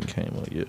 didn't came up yet.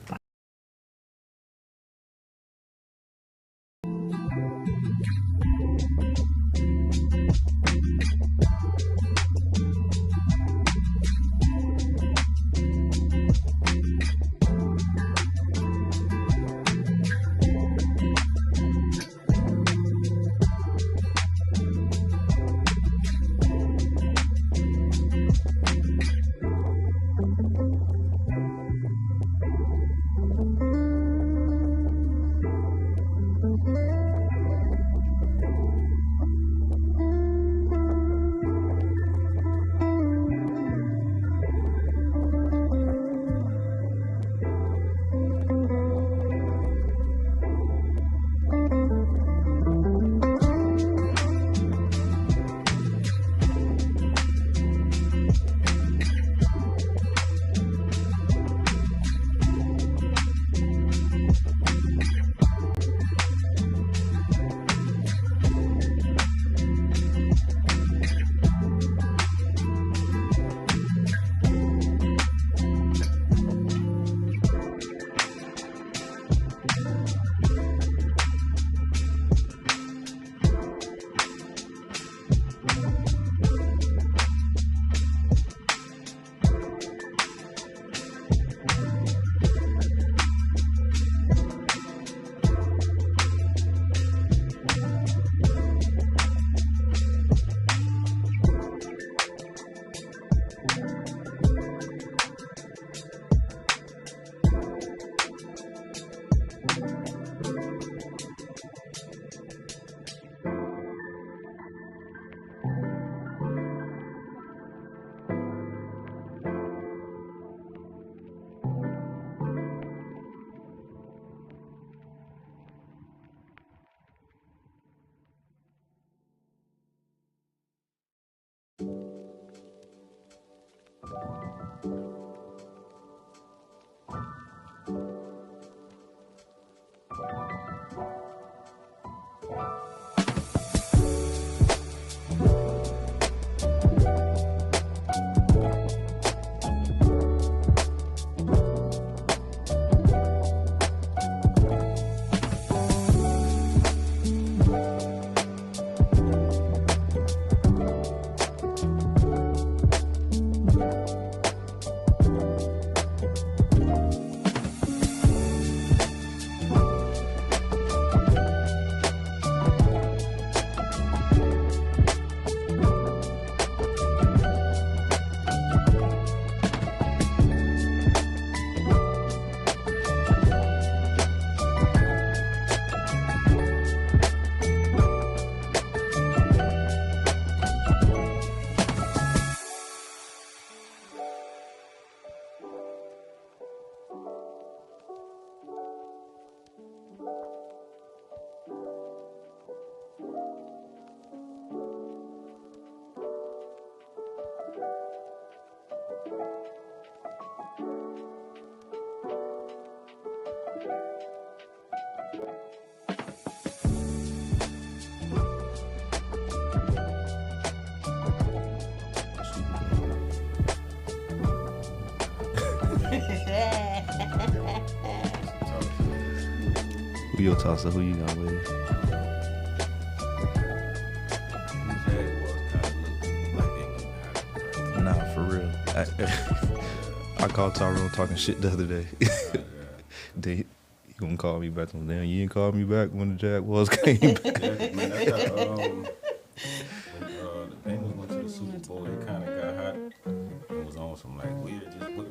Who your tosser? Who you got with? Nah, for real. I called Tyrone talking shit the other day. He gonna call me back. Damn, you didn't call me back when the Jaguars came back. Yeah, man, that's how, when the Bengals went to the Super Bowl, they kind of got hot. It was on some like weird, just you know.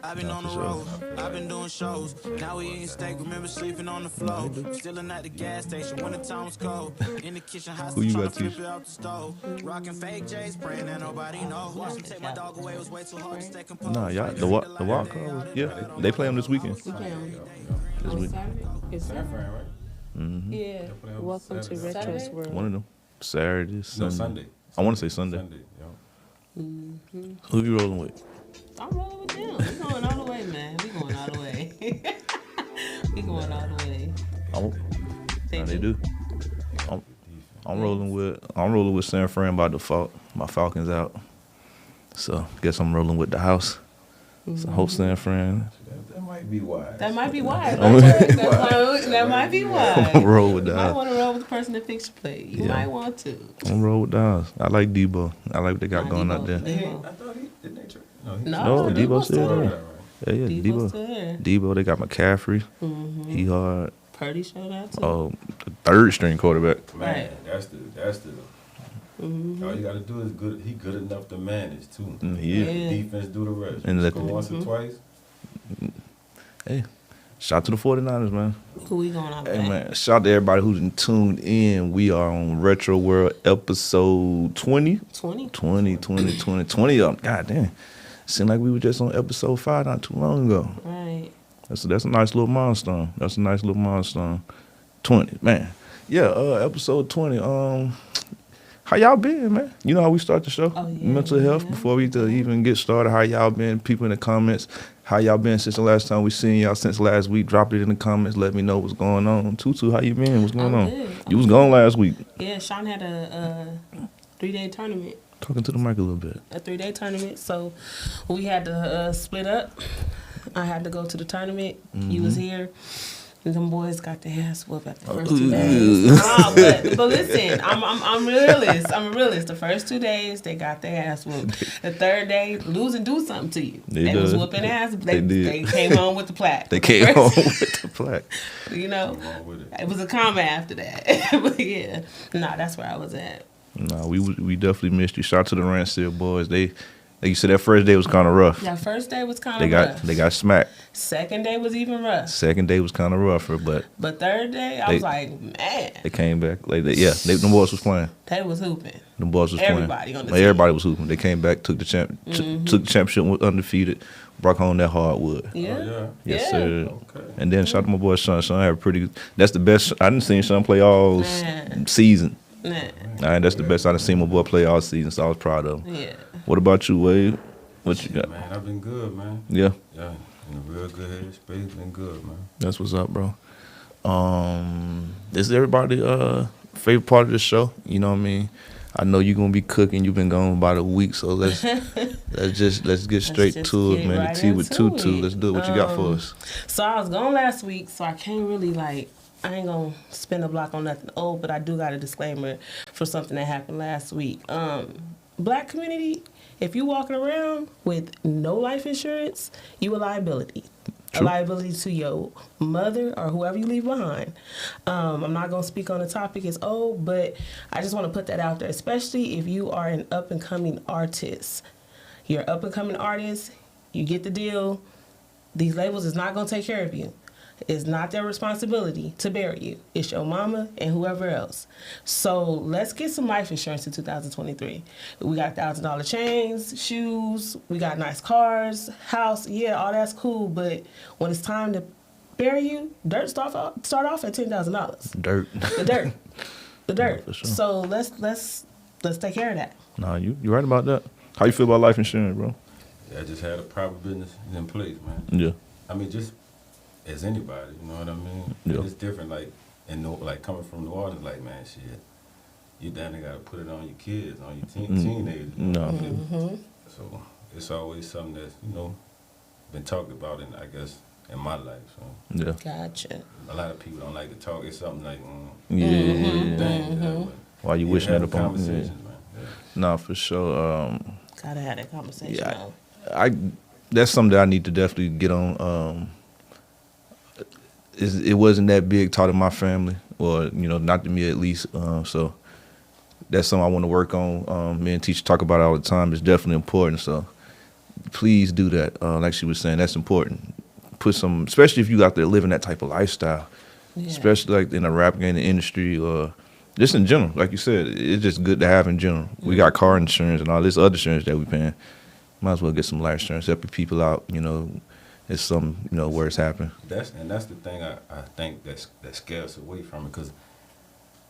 I've been on the road, I've been doing shows. Now we eating steak, remember sleeping on the floor. Still at the gas station when the time was cold. In the kitchen, hot trying to flip it out the stove. Rocking fake J's, praying that nobody knows. Watch them take my dog away, it was way too hard to stay composed. Nah, y'all, the walk call, yeah, they play them this weekend. We play them This week. It's San Fran, right? Mm-hmm. Yeah. Welcome to Retro's World. One of them. Saturday, Sunday. No, Sunday. I want to say Sunday. Sunday, yeah. Mm-hmm. Who you rolling with? I'm rolling with them. We going all the way, man. We going all the way. We going all the way. They do. I'm rolling with San Fran by default. My Falcons out, so guess I'm rolling with the house. So hope San Fran might be wise. That might be wise. I'm- That might be wise. I'm gonna roll with You might that. want to roll with the person that fixed your plate. You might want to. I'm gonna roll with that. I like Debo. I like what they got going out there. Debo. I thought didn't they trade? No, Debo's still there. Right. Yeah, Debo's Debo. still there. Debo, they got McCaffrey. He hard. Purdy showed out too. Oh, the third string quarterback. Man, Right. that's the. All you gotta do is good. He good enough to manage too. He is. Yeah. Defense do the rest. And let Score once or twice. Hey, shout out to the 49ers, man. Who we going on? Hey, man, shout out to everybody who's tuned in. We are on Retro World episode 20. 20. 20 of them. God damn. Seemed like we were just on episode 5 not too long ago. Right. That's a nice little milestone. 20, man. Yeah, episode 20. How y'all been, man? You know how we start the show? Oh, yeah, Mental health. yeah. Before we even get started, how y'all been? People in the comments, how y'all been since the last time we seen y'all? Since last week, drop it in the comments. Let me know what's going on. Tutu, how you been? What's going on? Good. You was gone last week. Yeah, Sean had a 3-day tournament. Talking to the mic a little bit. A 3-day tournament, so we had to split up. I had to go to the tournament. You was here. And them boys got their ass whooped after the first 2 days. But listen, I'm realist. I'm a realist. The first 2 days, they got their ass whooped. The third day, lose and do something to you. They was whooping ass. They came home with the plaque. They came home with the plaque. You know, it was a combat after that. But yeah, that's where I was at. No, we definitely missed you. Shout out to the Rancid boys. They, like you said, that first day was kind of rough. That first day was kind of rough. They got smacked. Second day was even rough. Second day was kind of rougher, but third day, I was like, man. they came back. The boys was playing. They was hooping. The boys was Everybody playing. on the team. Everybody was hooping. They came back, took the championship, was undefeated, brought home that hardwood. Yeah. Oh, yeah. Yes, Yeah. sir. Okay. And then shout out to my boy Sean. Sean had a pretty. That's the best. I didn't see Sean play all Man. season. Nah. That's the best I done seen my boy play all season. So I was proud of him. Yeah. What about you, Wade? What you got? Man, I've been good, man. Yeah. Yeah, in a real good headspace. Been good, man. That's what's up, bro. This is everybody favorite part of the show. You know what I mean? I know you're gonna be cooking. You've been gone about a week, so let's get straight just to it, get man. right The tea with into Tutu. it. Let's do it. What you got for us? So I was gone last week, so I can't really I ain't gonna spin the block on nothing old, but I do got a disclaimer for something that happened last week. Black community, if you walking around with no life insurance, you a liability. True. A liability to your mother or whoever you leave behind. I'm not gonna speak on the topic as old, but I just want to put that out there, especially if you are an up and coming artist. You're an up and coming artist. You get the deal. These labels is not gonna take care of you. It's not their responsibility to bury you. It's your mama and whoever else. So let's get some life insurance in 2023. We got $1,000 chains, shoes, we got nice cars, house. Yeah, all that's cool. But when it's time to bury you, dirt start off at $10,000. Dirt. The dirt. The dirt. Yeah, for sure. So let's take care of that. Nah, you right about that. How you feel about life insurance, bro? Yeah, I just had a proper business in place, man. Yeah. I mean, just as anybody, you know what I mean? Yeah. It's different, coming from New Orleans, man, shit. You down there gotta put it on your kids, on your teenagers. You know No. what I mean? So it's always something that's, been talked about in my life. So Yeah. Gotcha. a lot of people don't like to talk. It's something like, Yeah. dang, Why you wishing that upon me? conversations, man. Yeah. Nah, for sure. Gotta have that conversation. Yeah, though. That's something that I need to definitely get on. It wasn't that big taught in my family, or not to me at least. So that's something I want to work on. Me and teacher talk about it all the time. It's definitely important. So please do that. Like she was saying, that's important. Put some, especially if you out there living that type of lifestyle, Yeah. especially like in the rap game industry or just in general. Like you said, it's just good to have in general. We got car insurance and all this other insurance that we paying. Might as well get some life insurance, help your people out. It's some where it's happened. That's the thing I think that scares away from it, because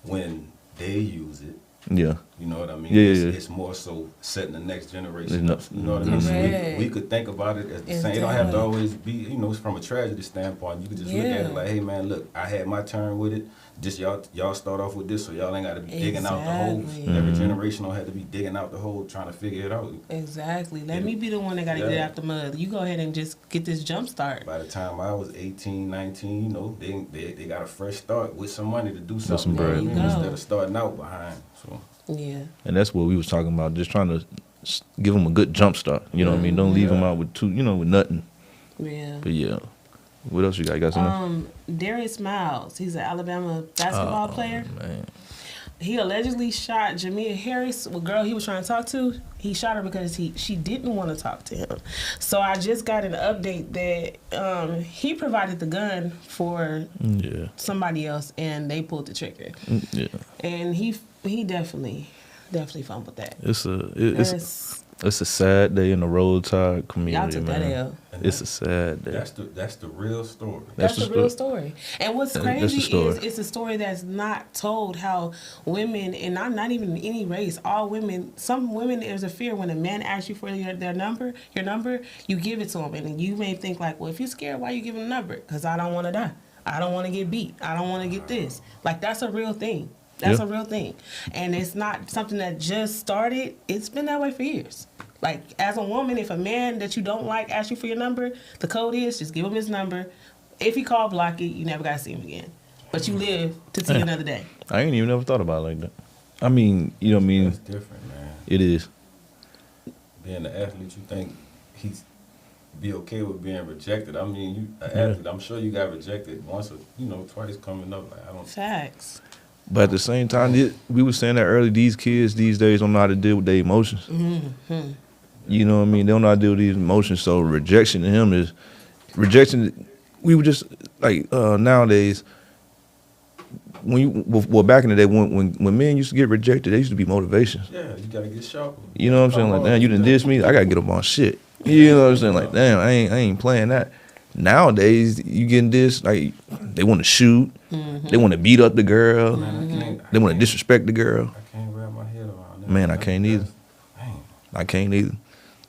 when they use it, Yeah. You know what I mean? Yeah, It's more so setting the next generation up. You know what I mean? So we could think about it as the same. It don't have to always be, you know, from a tragedy standpoint. You could just look at it like, hey man, look, I had my turn with it. Just y'all start off with this, so y'all ain't got to be digging out the hole. Every generation don't have to be digging out the hole trying to figure it out. Exactly. Let me be the one that got to get out the mud. You go ahead and just get this jump start. By the time I was 18, 19, you know, they got a fresh start with some money to do something. Some bread. Instead of starting out behind. So. Yeah. And that's what we was talking about, just trying to give them a good jump start. You know what I mean? Don't leave them out with with nothing. Yeah. But yeah. What else you got? You got something? Darius Miles, he's an Alabama basketball player. Man. He allegedly shot Jamia Harris, a girl he was trying to talk to. He shot her because she didn't want to talk to him. So I just got an update that he provided the gun for somebody else, and they pulled the trigger. Yeah. And he definitely fumbled that. It's a sad day in the Roll Tide community, Y'all took man. that L. It's a sad day. That's the real story. That's the real story. And what's crazy story. is it's a story that's not told how women, and I'm not even any race, all women, some women, there's a fear when a man asks you for your number, you give it to him. And you may think like, well, if you're scared, why you give him a number? Because I don't want to die. I don't want to get beat. I don't want to get this. Like, that's a real thing. That's a real thing. And it's not something that just started. It's been that way for years. Like, as a woman, if a man that you don't like asks you for your number, the code is just give him his number. If he call, block it. You never got to see him again. But you live to see another day. I ain't even never thought about it like that. I mean, you know what I mean? It's different, man. It is. Being an athlete, you think he's be okay with being rejected. I mean, you an athlete, I'm sure you got rejected once or, twice coming up. Like, I don't. Facts. But at the same time, we were saying that early, these kids these days don't know how to deal with their emotions. Mm-hmm. You know what I mean? They don't know how to deal with these emotions. So rejection to him is rejection. We were just like nowadays. Back in the day when men used to get rejected, they used to be motivations. Yeah, you gotta get sharper. You know what I'm saying? Like, damn, you done diss me. I gotta get up on shit. You know what I'm saying? Like, damn, I ain't playing that. Nowadays, you getting this, like, they want to shoot. Mm-hmm. They want to beat up the girl. Man, they want to disrespect the girl. I can't wrap my head around that. Man, I can't either. I can't either.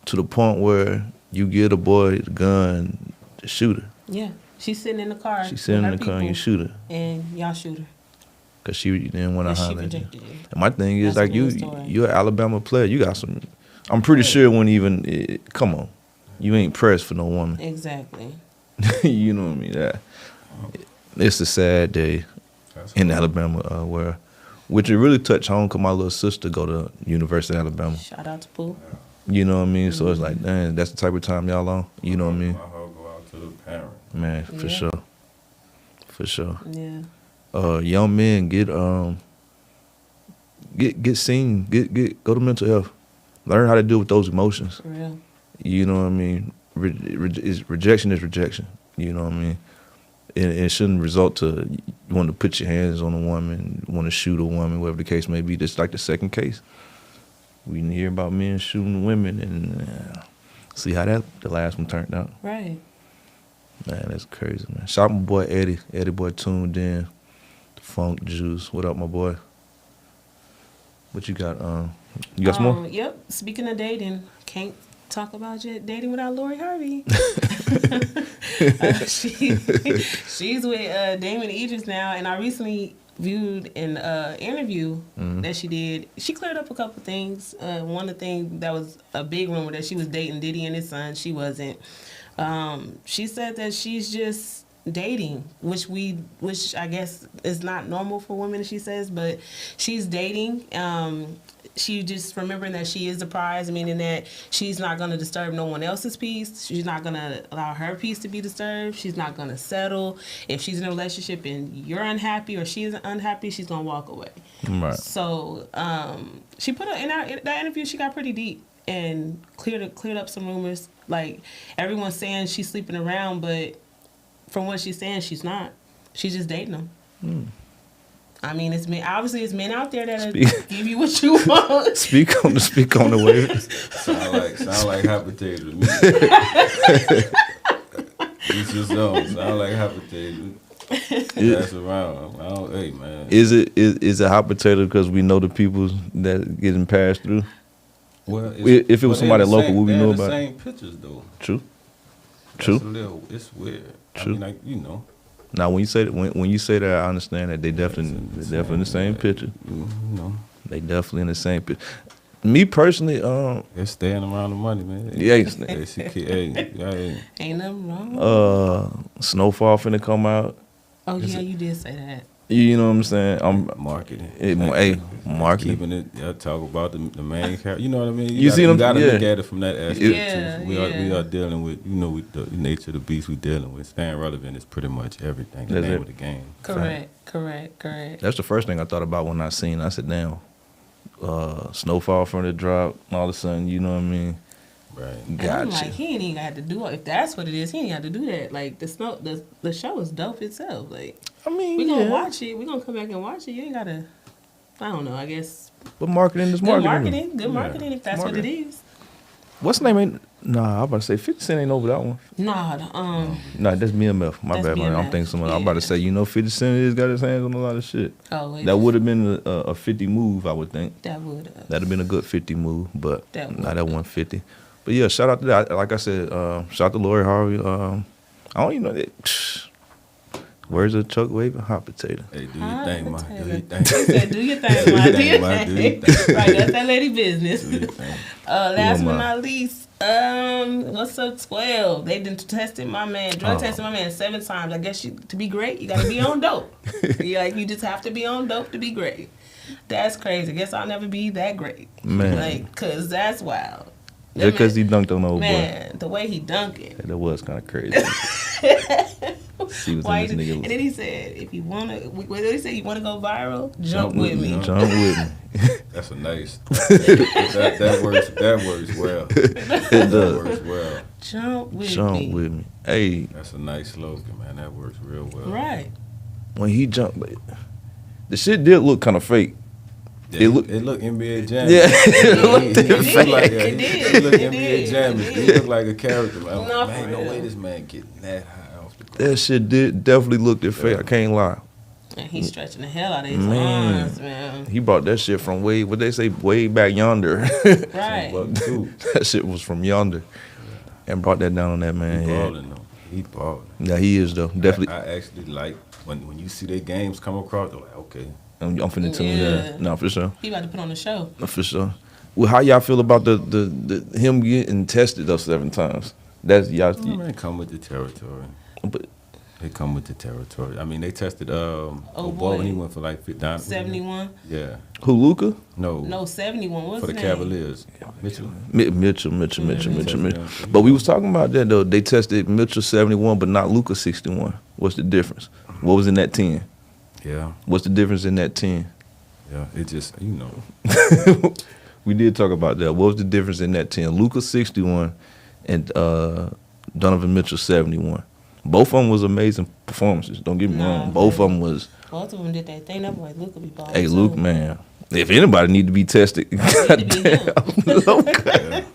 To the point where you get a boy the gun to shoot her. Yeah. She's sitting in the car. She's sitting in the car and you shoot her. And y'all shoot her. Because she didn't want to holler at you. You. And my thing is, that's like, you're an Alabama player. You got some. I'm pretty sure when even, come on. You ain't pressed for no woman. Exactly. You know what I mean? It's a sad day in Alabama which it really touched home because my little sister go to University of Alabama. Shout out to Pooh. You know what I mean? So it's like, dang, that's the type of time y'all on. You know what I mean? My heart go out to the parent. Man, for sure. For sure. Yeah. Young men get seen, go to mental health. Learn how to deal with those emotions. For real. You know what I mean? Rejection is rejection. You know what I mean? It shouldn't result to you want to put your hands on a woman, want to shoot a woman, whatever the case may be. Just like the second case. We didn't hear about men shooting women and see how the last one turned out. Right. Man, that's crazy, man. Shout out my boy Eddie. Eddie boy tuned in. The Funk Juice. What up, my boy? What you got? You got some more? Yep. Speaking of dating, can't talk about dating without Lori Harvey. She's with Damon Idris now, and I recently viewed an interview that she did. She cleared up a couple things. One of the things that was a big rumor that she was dating Diddy and his son. She wasn't. She said that she's just dating, which I guess is not normal for women, she says, but she's dating. She just remembering that she is the prize, meaning that she's not going to disturb no one else's peace. She's not going to allow her peace to be disturbed. She's not going to settle. If she's in a relationship and you're unhappy or she's unhappy, she's going to walk away. Right. So she put in that interview, she got pretty deep and cleared up some rumors. Like, everyone's saying she's sleeping around, but from what she's saying, she's not. She's just dating them. I mean, it's men. Obviously, it's men out there that give you what you want. Speak on the way. Sound like hypothetical to me. Each his own. Sound like hypothetical. That's around. Hey man. Is it hot potato because we know the people that getting passed through? Well, if it was somebody local, would we know about? The same pictures though. True. It's weird. True. I mean, like, you know. Now, when you say that, when you say that, I understand that they're definitely in the same picture. You know. They definitely in the same picture. Me personally, they're staying around the money, man. Yeah. Ain't nothing wrong. Snowfall finna come out. Oh yeah, you did say that. You know what I'm saying? I'm marketing. Marketing. Keeping it. Talk about the main character. You know what I mean? You gotta look at it from that aspect too. We are dealing with, with the nature of the beast we dealing with. Staying relevant is pretty much everything. The name of the game. Correct. That's the first thing I thought about when I seen. I said, damn, Snowfall from the drop. All of a sudden, you know what I mean? Right. Gotcha. I'm like, he ain't even got to do it. If that's what it is, he ain't got to do that. Like the show is dope itself. Like, I mean, we gonna watch it. We gonna come back and watch it. You ain't gotta. I don't know. I guess. But marketing is marketing. Good marketing. If that's what it is. What's the name? Nah, I'm about to say 50 Cent ain't over that one. Nah, that's BMF. My bad, man. I'm thinking someone. I'm about to say, 50 Cent has got his hands on a lot of shit. Oh, that would have been a 50 move, I would think. That would have. That'd have been a good 50 move, but that 150. But yeah, shout out to that. Like I said, shout out to Lori Harvey. I don't even know that. Where's the ChuckWavy hot potato? Hey, do your thing, man. Do your thing. He said, do your thing, man. Do your thing. Right, that's that lady business. Last but not least, what's up, 12? They done tested my man, tested my man 7 times. I guess to be great, you gotta be on dope. You just have to be on dope to be great. That's crazy. Guess I'll never be that great. Man. Cause that's wild. Just because he dunked on the old boy. Man, the way he dunked it. That was kind of crazy. And then he said, if you want to, what did he say? You want to go viral? Jump with me. Jump with me. That's a nice. that works well. It does. That works well. Jump with me. Hey. That's a nice slogan, man. That works real well. Right. When he jumped, the shit did look kind of fake. Yeah, it looked NBA Jam. Yeah, it looked It did. It looked NBA Jam. He looked like a character. Man, no way this man getting that high off the ground. That shit definitely looked fake. I can't lie. And he's stretching the hell out of his arms, man. He brought that shit from way back yonder. Right. That shit was from yonder. And brought that down on that man. He balling though. He balling. Yeah, he is though. Definitely. I actually like when you see their games come across. They're like, okay. I'm finna tune in. No, for sure. He about to put on the show. For sure. Well, how y'all feel about the him getting tested those 7 times? That's y'all. Man, come with the territory. But they come with the territory. I mean, they tested boy, when he went for like 71. Yeah. Who, Luka? No, 71. What's for the name? Cavaliers. Mitchell. But we was talking about that though. They tested Mitchell 71, but not Luka 61. What's the difference? What was in that 10? Yeah. What's the difference in that 10? Yeah, it just, We did talk about that. What was the difference in that 10? Luka 61 and Donovan Mitchell 71. Both of them was amazing performances. Don't get me wrong. Both of them was. Both of them did that thing. That boy Luka be balling. Hey, Luka, man. If anybody need to be tested, goddamn Luka.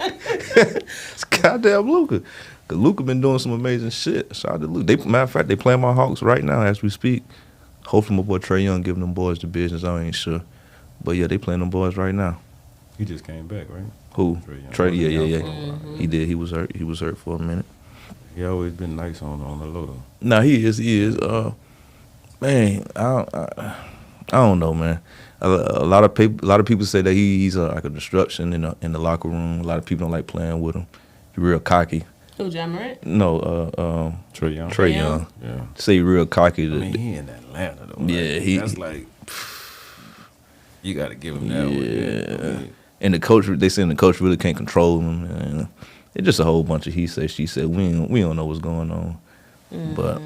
It's goddamn Luka. Cause Luka been doing some amazing shit. Shout out to Luka. Matter of fact, they playing my Hawks right now as we speak. Hopefully my boy Trae Young giving them boys the business. I ain't sure. But yeah, they playing them boys right now. He just came back, right? Who? Trae, yeah. Mm-hmm. He did. He was hurt for a minute. He always been nice on the low though. No, he is. Man, I don't know, man. A lot of people say that he's like a disruption in the locker room. A lot of people don't like playing with him. He's real cocky. Who, John Morant? No, Trae Young. Trae Young. Yeah. Say he real cocky. I mean, he in Atlanta though. Yeah, that's like you got to give him that one. Yeah. And the coach, they saying the coach really can't control him. And it's just a whole bunch of he said, she said. We don't know what's going on. Mm-hmm. But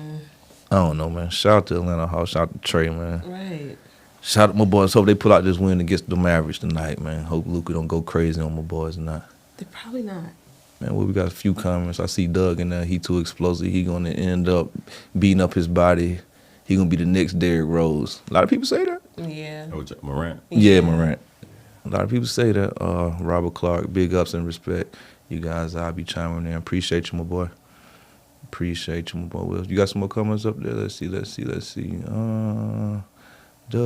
I don't know, man. Shout out to Atlanta Hawks. Shout out to Trae, man. Right. Shout out to my boys. Hope they pull out this win against the Mavericks tonight, man. Hope Luka don't go crazy on my boys tonight. They're probably not. Man, well, we got a few comments. I see Doug in there. He too explosive. He going to end up beating up his body. He going to be the next Derrick Rose. A lot of people say that. Yeah. Oh, Morant. Yeah, Morant. A lot of people say that. Robert Clark, big ups and respect. You guys, I'll be chiming in. Appreciate you, my boy. Appreciate you, my boy Will. You got some more comments up there? Let's see. Shout out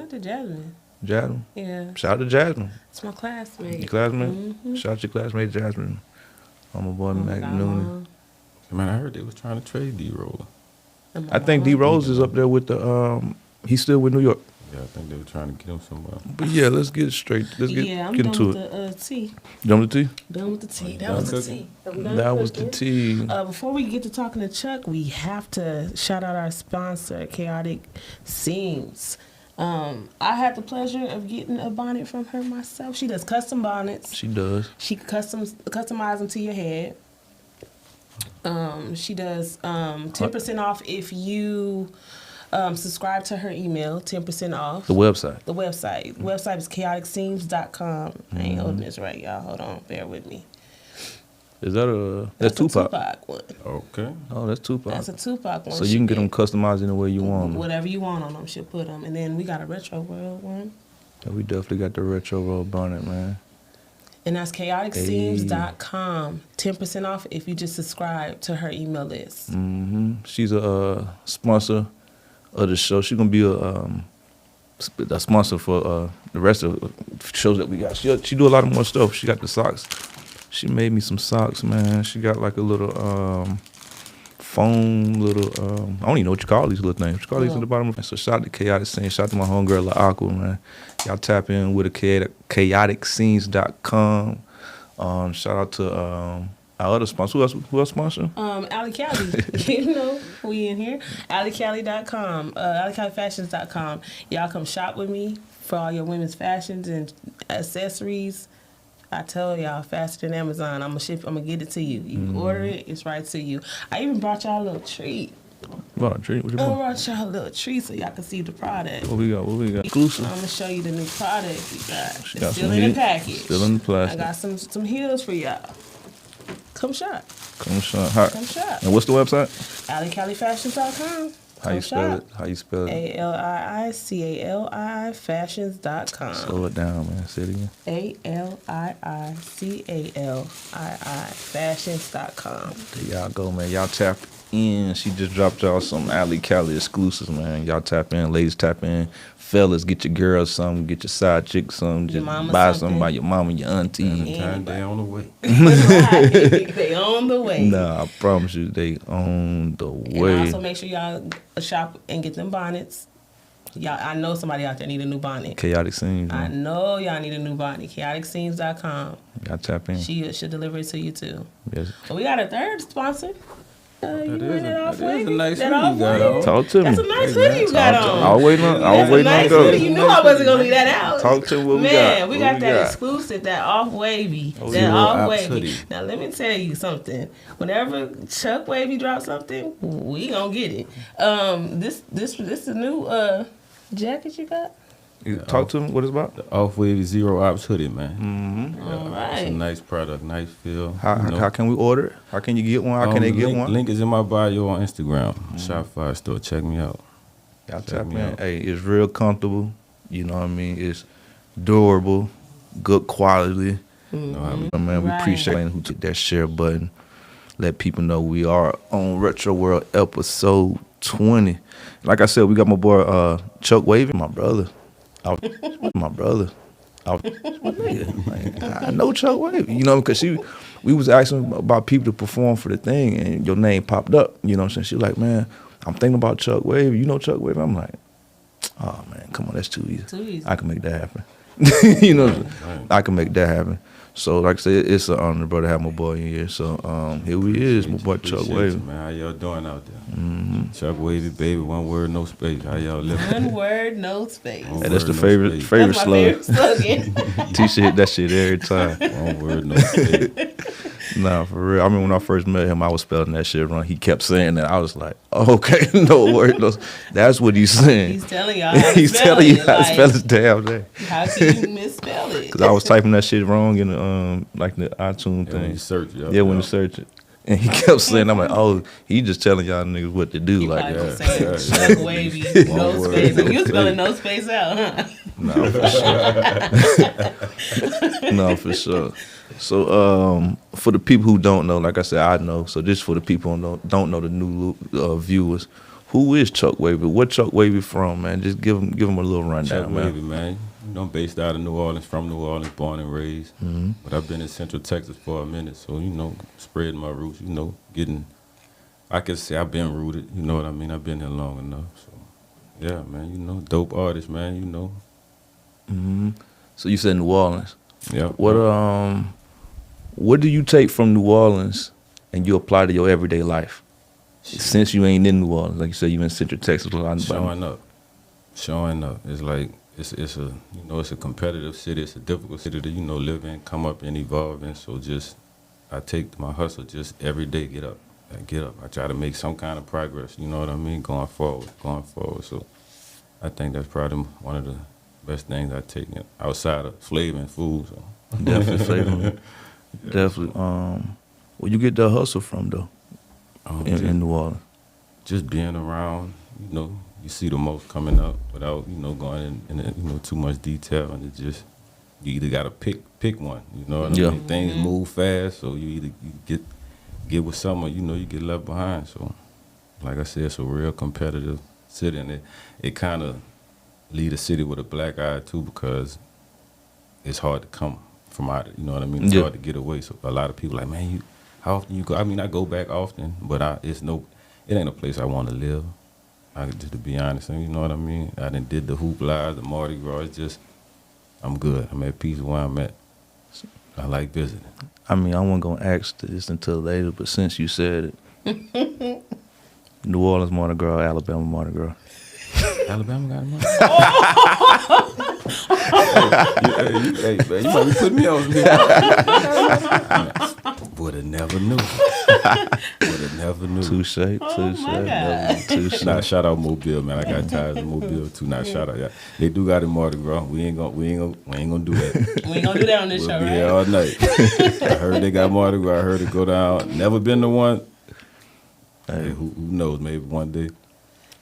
to Jasmine. Jasmine? Yeah. Shout out to Jasmine. It's my classmate. Your classmate? Mm-hmm. Shout out to your classmate, Jasmine. I'm my boy, Mac God, Noonan. Man, I heard they was trying to trade D-Roller. I think D Rose is up there with the. He's still with New York. Yeah, I think they were trying to get him somewhere. But yeah, let's get straight. Let's get I'm get done into with it. the tea. Done with the tea? Done with the tea. That done was the cooking? tea. That was the tea. Before we get to talking to Chuck, we have to shout out our sponsor, Chaotic Seams. I had the pleasure of getting a bonnet from her myself. She does custom bonnets. She does. She customize them to your head. She does 10% off if you subscribe to her email. 10% off. The website. The website. The website is chaoticseams.com. I ain't holding this right, y'all. Hold on. Bear with me. Is that that's Tupac? A Tupac one. Okay. Oh, that's Tupac. That's a Tupac one. So you can get them customized any way you want 'em. Whatever you want on them, she'll put them. And then we got a Retro World one. Yeah, we definitely got the retro roll bonnet, man. And that's chaoticseams.com. 10% off if you just subscribe to her email list. She's a sponsor of the show. She's gonna be a sponsor for the rest of the shows that we got. She do a lot of more stuff. She got the socks. She made me some socks, man. She got like a little foam little I don't even know what you call these little things. What you call these at the bottom? So shout out to Chaotic Scenes. Shout out to my homegirl La Aqua, man. Y'all tap in with a chaoticscenes.com. Shout out to our other sponsor. Who else sponsor? Ali Cali. You know, we in here. AliCali.com. AliCaliFashions.com. Y'all come shop with me for all your women's fashions and accessories. I tell y'all, faster than Amazon. I'm gonna get it to you. You order it, it's right to you. I even brought y'all a little treat. What a treat? What you I brought? brought y'all a little treat so y'all can see the product. What we got? Exclusive. I'm gonna show you the new product we got. She It's got still some in the heat. package. Still in the plastic. I got some heels for y'all. Come shop. Come shop. Come shop. And what's the website? AliCaliFashions.com. How you spell it? How you spell it? ALIICALI fashions.com. Slow it down, man. Say it again. ALIICALI fashions.com. There y'all go, man. Y'all tap in. She just dropped y'all some Ali Cali exclusives, man. Y'all tap in. Ladies tap in. Fellas, get your girls some. Get your side chick some. Just buy some by your mama, your auntie. Time they on the way. Right. They on the way. Nah, I promise you, they on the way. And also make sure y'all shop and get them bonnets. Y'all, I know somebody out there need a new bonnet. Chaotic Scenes, I man. know y'all need a new bonnet. ChaoticScenes.com. Y'all tap in. She'll deliver it to you too. Yes. But we got a third sponsor. You That read is it off a Wavy? nice That hoodie off you got Wavy? on. Talk to me. That's a nice hoodie you got on. I was waiting on. I was That's a waiting on nice go. hoodie. You knew I wasn't gonna leave that out. Talk to me. What we got? Man, we What got that exclusive, that off Wavy. That Zero off Ops Wavy. hoodie. Now let me tell you something. Whenever ChuckWavy drops something, we gonna get it. This is a new jacket you got? You talk to me. What it's about? The Off Wavy Zero Ops hoodie, man. All It's a right. nice product, nice feel. How can we order it? How can you get one? How can they get one? Link is in my bio on Instagram. Shopify store. Check me out. Y'all Check tap me in. out. Hey, it's real comfortable. You know what I mean? It's durable, good quality. Man, we Right. appreciate who took that share button. Let people know we are on Retro World episode 20. Like I said, we got my boy ChuckWavy, my brother. My brother. I know ChuckWavy, you know, because we was asking about people to perform for the thing, and your name popped up. You know what I'm saying? She like, man, I'm thinking about ChuckWavy. You know ChuckWavy? I'm like, oh man, come on, that's too easy. Too easy. I can make that happen. You know, I can make that happen. So like I said, it's an honor, brother, to have my boy in here. So here we is, my boy Appreciate you, ChuckWavy. man. How y'all doing out there? ChuckWavy, baby. One word, no space. How y'all living? One word, no space. One Hey, that's the word, no favorite space. favorite That's my slug. favorite slogan. T-shirt hit that shit every time. One word, no space. Nah, for real. I mean, when I first met him, I was spelling that shit wrong. He kept saying that. I was like, oh, okay, no word, no. That's what he's saying. He's telling y'all how to He's spell telling you it. how to Like, spell his damn name. how can you misspell it? Because I was typing that shit wrong in the like the iTunes Yeah, when you thing. search, Yeah, when you search it. And he kept saying, I'm like, oh, he just telling y'all niggas what to do. You like, probably was saying ChuckWavy, no space. And you spelling no space out, huh? No, for sure. No, for sure. So, for the people who don't know, like I said, I know. So, just for the people who don't know the new viewers, who is ChuckWavy? What ChuckWavy from, man? Just give them a little rundown, ChuckWavy, man. You know, I'm based out of New Orleans, from New Orleans, born and raised. Mm-hmm. But I've been in Central Texas for a minute, so, you know, spreading my roots, you know, I can say I've been rooted, you know what I mean? I've been here long enough, so, yeah, man, you know, dope artist, man, you know. Mm-hmm. So you said New Orleans. Yeah. What do you take from New Orleans and you apply to your everyday life? Since you ain't in New Orleans, like you said, you in Central Texas. Showing up. It's like it's a competitive city. It's a difficult city to live in, come up and evolve in. So I take my hustle just every day. Get up. I try to make some kind of progress. You know what I mean? Going forward. So I think that's probably one of the best things I take outside of flavor and food. So. Definitely flavor. Definitely. Where you get that hustle from though? In New Orleans. Just being around, you know, you see the most coming up without, you know, going in too much detail, and it just you either gotta pick one. You know what I mean? Things move fast, so you either get with someone, you know, you get left behind. So, like I said, it's a real competitive city, and it kind of lead a city with a black eye too, because it's hard to come from out of, you know what I mean? It's hard to get away. So a lot of people like, man, how often you go? I mean, I go back often, but it ain't a place I want to live. Just to be honest, you know what I mean? I done did the hoopla, the Mardi Gras. It's just, I'm good. I'm at peace where I'm at. I like visiting. I mean, I wasn't going to ask this until later, but since you said it, New Orleans Mardi Gras, Alabama Mardi Gras. Alabama got a Mardi Gras? Hey, man, you might be putting me on here. Woulda never knew. Touche. Nah, shout out Mobile, man. I got ties in Mobile too. Nah, shout out. Yeah. They do got a Mardi Gras. We ain't gonna do that. We ain't gonna do that on this show, be right? Here all night. I heard they got Mardi Gras. I heard it go down. Never been to one. Hey, who knows? Maybe one day.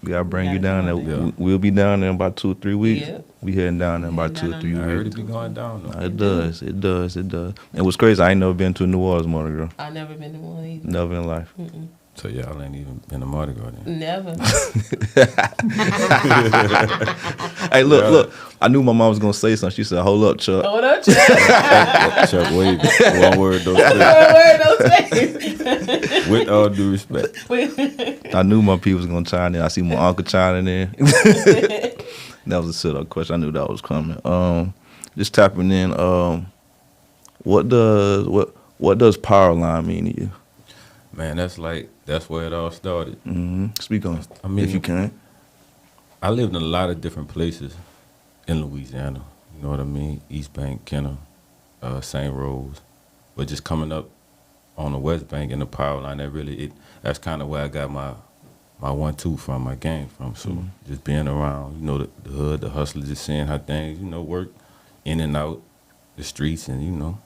We gotta bring you down there. Yeah. We'll be down there in about 2 or 3 weeks. Yeah. We heading down there in about 2 or 3 weeks. I heard it be going down though. It does. And what's crazy, I ain't never been to a New Orleans Mardi Gras. I never been to one either. Never in life. Mm-mm. So y'all ain't even been to Mardi Gras then? Never. Hey, look. I knew my mom was gonna say something. She said, "Hold up, Chuck." Hold up, Chuck. ChuckWavy. One word, no space. With all due respect. I knew my people was gonna chime in. I see my uncle chiming in. That was a sit-up question. I knew that was coming. Just tapping in. What does power line mean to you? Man, that's where it all started. Mm-hmm. Speak on it, I mean, if you can. I lived in a lot of different places in Louisiana. You know what I mean? East Bank, Kenner, St. Rose. But just coming up on the West Bank in the power line, that's kind of where I got my 1-2 from, my game from. So just being around, you know, the hood, the hustlers, just seeing how things, you know, work in and out the streets, and you know.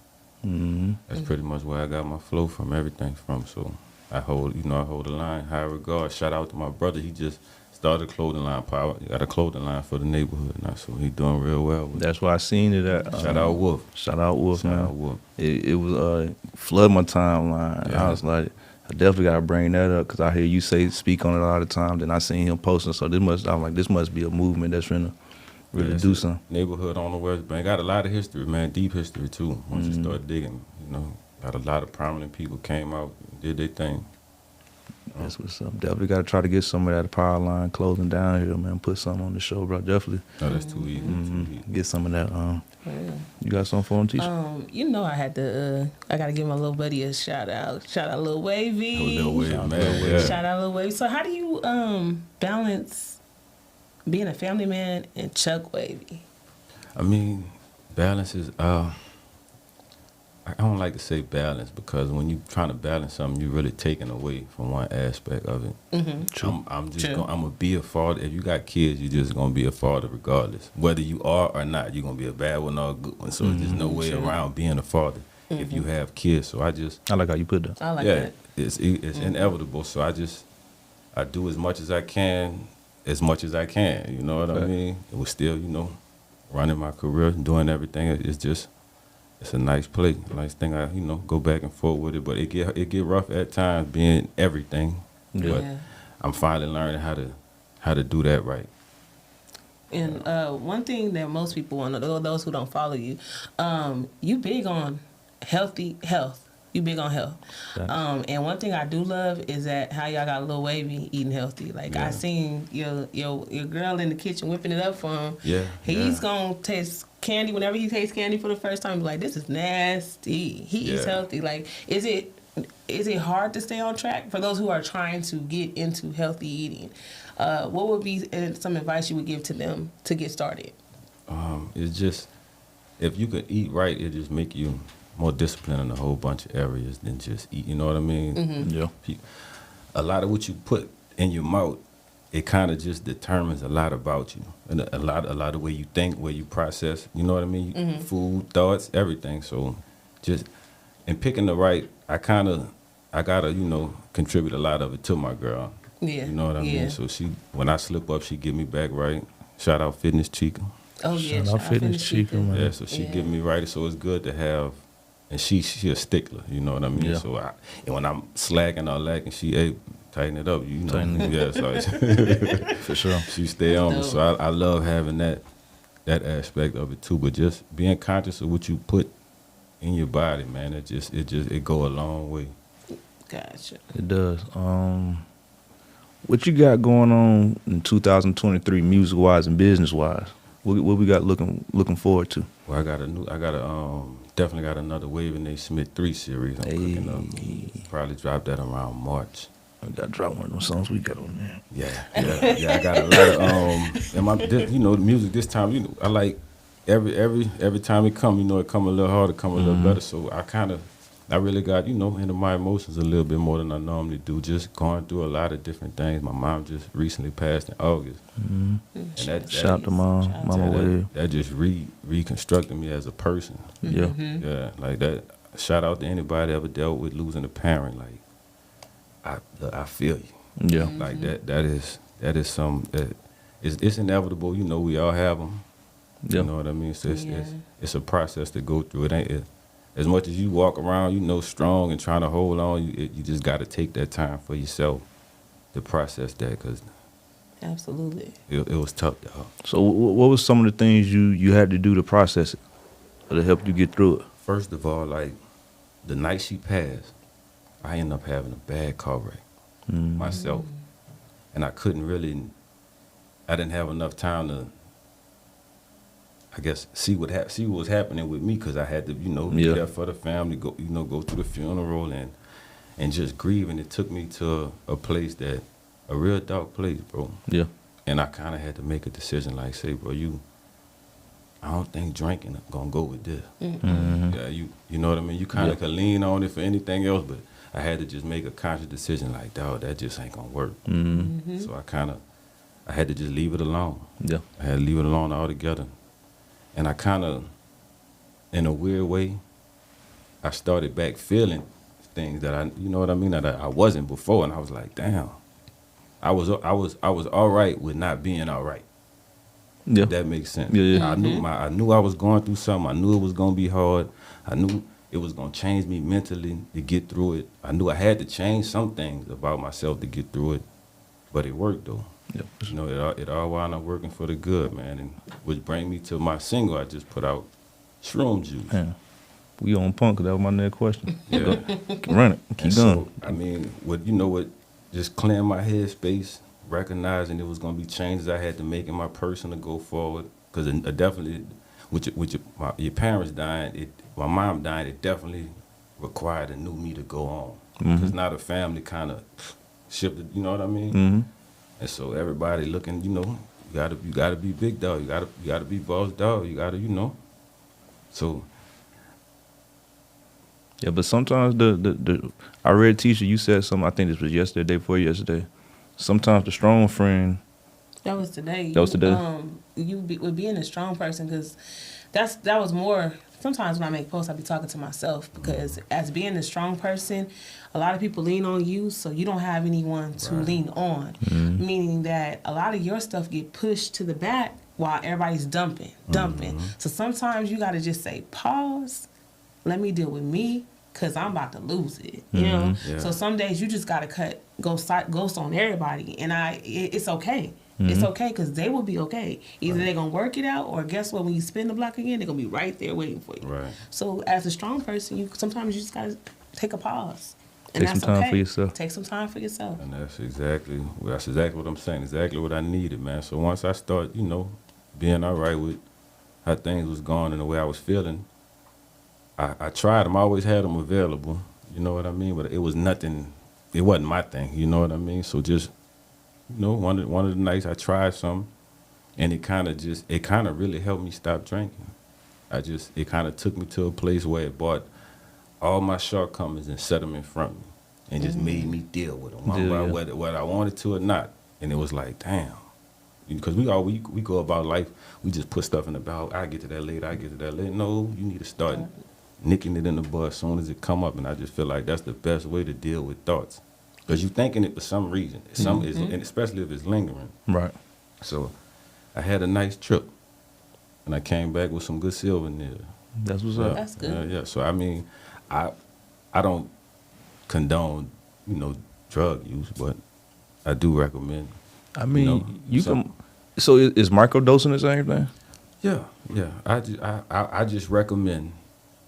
That's pretty much where I got my flow from, everything from. So I hold the line, high regard. Shout out to my brother. He just started a clothing line. He got a clothing line for the neighborhood now, so he doing real well with That's why I seen it at. Shout out Wolf. Shout out Wolf, man. It was flood my timeline. Yeah. I was like, I definitely gotta bring that up because I hear you speak on it all the time. Then I seen him posting, so this must be a movement that's finna really do something. Neighborhood on the West Bank got a lot of history, man. Deep history too. Once you start digging, you know, got a lot of prominent people came out, did their thing. That's what's up. Definitely got to try to get some of that power line clothing down here, man. Put something on the show, bro. Definitely. No, that's too easy. Get some of that. You got something for him, teacher? You know, I got to give my little buddy a shout out. Shout out, Lil Wavy. Lil Wavy, man. Shout out, Lil Wavy. So, how do you balance being a family man and ChuckWavy? I mean, balance is. I don't like to say balance because when you're trying to balance something, you're really taking away from one aspect of it. True. I'm gonna be a father. If you got kids, you're just gonna be a father regardless. Whether you are or not, you're gonna be a bad one or a good one. So there's no way around being a father. if you have kids. So I like how you put that. I like that. It's inevitable. So I do as much as I can, you know what I mean? It was still, you know, running my career, doing everything. It's a nice play, nice thing. I, you know, go back and forth with it, but it get rough at times being everything. Yeah. But I'm finally learning how to do that right. And one thing that most people want to know, those who don't follow you, you big on health. You big on health. And one thing I do love is that how y'all got a little Wavy eating healthy. Like I seen your girl in the kitchen whipping it up for him. Yeah. He's gonna taste candy whenever he tastes candy for the first time. Like, this is nasty. He eats healthy. Like, is it hard to stay on track for those who are trying to get into healthy eating? What would be some advice you would give to them to get started? It's just, if you could eat right, it just make you more disciplined in a whole bunch of areas than just eat. You know what I mean? Mm-hmm. Yeah. A lot of what you put in your mouth, it kind of just determines a lot about you, and a lot of the way you think, where you process. You know what I mean? Food, thoughts, everything. So, just in picking the right, I gotta, you know, contribute a lot of it to my girl. Yeah. You know what I mean? So when I slip up, she get me back right. Shout out Fitness Chica. Oh yeah, Shout out Fitness Chica, man. Yeah, so she get me right. So it's good to have, and she a stickler. You know what I mean? Yeah. So and when I'm slacking or lacking, she, hey, tighten it up. You know? Tighten it. Yeah, so For sure. she stay on me. So I love having that aspect of it too. But just being conscious of what you put in your body, man, it go a long way. Gotcha. It does. What you got going on in 2023, music wise and business wise? What we got looking forward to? Well, definitely got another Wavy and Smith 3 series I'm cooking up. Probably drop that around March. I got to drop one of those songs we got on there. Yeah. I got a lot of the music this time. You know, I like every time it come. You know, it come a little harder, come a little better. So I really got, you know, into my emotions a little bit more than I normally do. Just going through a lot of different things. My mom just recently passed in August. Mm-hmm. And that Shout out to Mama Wave. That just reconstructed me as a person. Yeah. Yeah, like that. Shout out to anybody ever dealt with losing a parent. Like, I feel you. Yeah. Like that is some that it's inevitable. You know, we all have them. Yeah. You know what I mean? So it's a process to go through. It ain't as much as you walk around, you know, strong and trying to hold on. You just got to take that time for yourself to process that, because Absolutely. it was tough, dog. So what was some of the things you had to do to process it, or to help you get through it? First of all, like, the night she passed, I ended up having a bad car wreck myself, and I didn't have enough time to, I guess, see what was happening with me, because I had to, you know, be there for the family, go through the funeral and just grieve. And it took me to a place a real dark place, bro. Yeah. And I kind of had to make a decision, like, say, bro, I don't think drinking gonna go with this. Yeah, you know what I mean? You kind of could lean on it for anything else, but I had to just make a conscious decision, like, dog, that just ain't gonna work. So I had to just leave it alone. Yeah. I had to leave it alone altogether. And I kind of, in a weird way, I started back feeling things that you know what I mean, that I wasn't before, and I was like, damn, I was all right with not being all right. Yeah. If that makes sense. Yeah. I knew I was going through something. I knew it was gonna be hard. I knew it was gonna change me mentally to get through it. I knew I had to change some things about myself to get through it, but it worked though. Yeah. You know, it all wound up working for the good, man. And which bring me to my single I just put out, Shroom Juice. Man, we on punk, 'cause that was my next question. Yeah. Run it. Keep And going. so, I mean, just clearing my headspace, recognizing it was gonna be changes I had to make in my person to go forward. Because definitely, with your parents dying, my mom dying, it definitely required a new me to go on. Because now the family kind of shifted. You know what I mean? Mm-hmm. And so everybody looking, you know, you gotta be big dog. You gotta be boss dog. You gotta, you know. So. Yeah, but sometimes I read teacher, you said something, I think this was yesterday, day before yesterday. Sometimes the strong friend. That was today. That was today. With being a strong person, because that was more sometimes when I make posts, I be talking to myself because as being a strong person, a lot of people lean on you, so you don't have anyone to lean on. Meaning that a lot of your stuff get pushed to the back while everybody's dumping. So sometimes you got to just say, pause, let me deal with me, because I'm about to lose it, you know? Yeah. So some days you just got to ghost on everybody, and it's okay. It's okay, because they will be okay. Either they're going to work it out, or guess what? When you spin the block again, they're going to be right there waiting for you. Right. So as a strong person, sometimes you just got to take a pause. And take some time for yourself. Take some time for yourself. And that's exactly what I'm saying. Exactly what I needed, man. So once I start, being all right with how things was going and the way I was feeling, I tried them. I always had them available. You know what I mean? But it was nothing. It wasn't my thing. You know what I mean? So just, one of the nights I tried some, and it kind of really helped me stop drinking. It kind of took me to a place where it brought all my shortcomings and set them in front of me, and just made me deal with them, whether I wanted to or not. And it was like, damn, because we go about life, we just put stuff in the bag. I get to that later. No, you need to start nicking it in the bud as soon as it come up. And I just feel like that's the best way to deal with thoughts, because you're thinking it for some reason, and especially if it's lingering. Right. So I had a nice trip, and I came back with some good silver in there. That's what's up. That's good. Yeah. So I mean, I don't condone, drug use, but I do recommend. I mean, you can. So is microdosing the same thing? Yeah. I just recommend,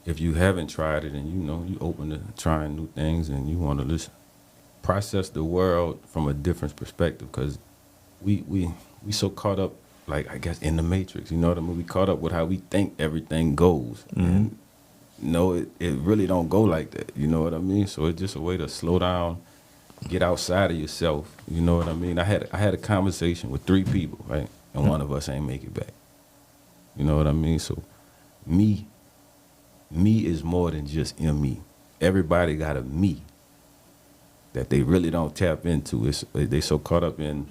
if you haven't tried it and you open to trying new things and you want to process the world from a different perspective, because we so caught up, like, I guess, in the Matrix. You know what I mean? We caught up with how we think everything goes. And no, it really don't go like that. You know what I mean? So it's just a way to slow down, get outside of yourself. You know what I mean? I had a conversation with 3 people, right? And one of us ain't make it back. You know what I mean? So me is more than just me. Everybody got a me that they really don't tap into. They so caught up in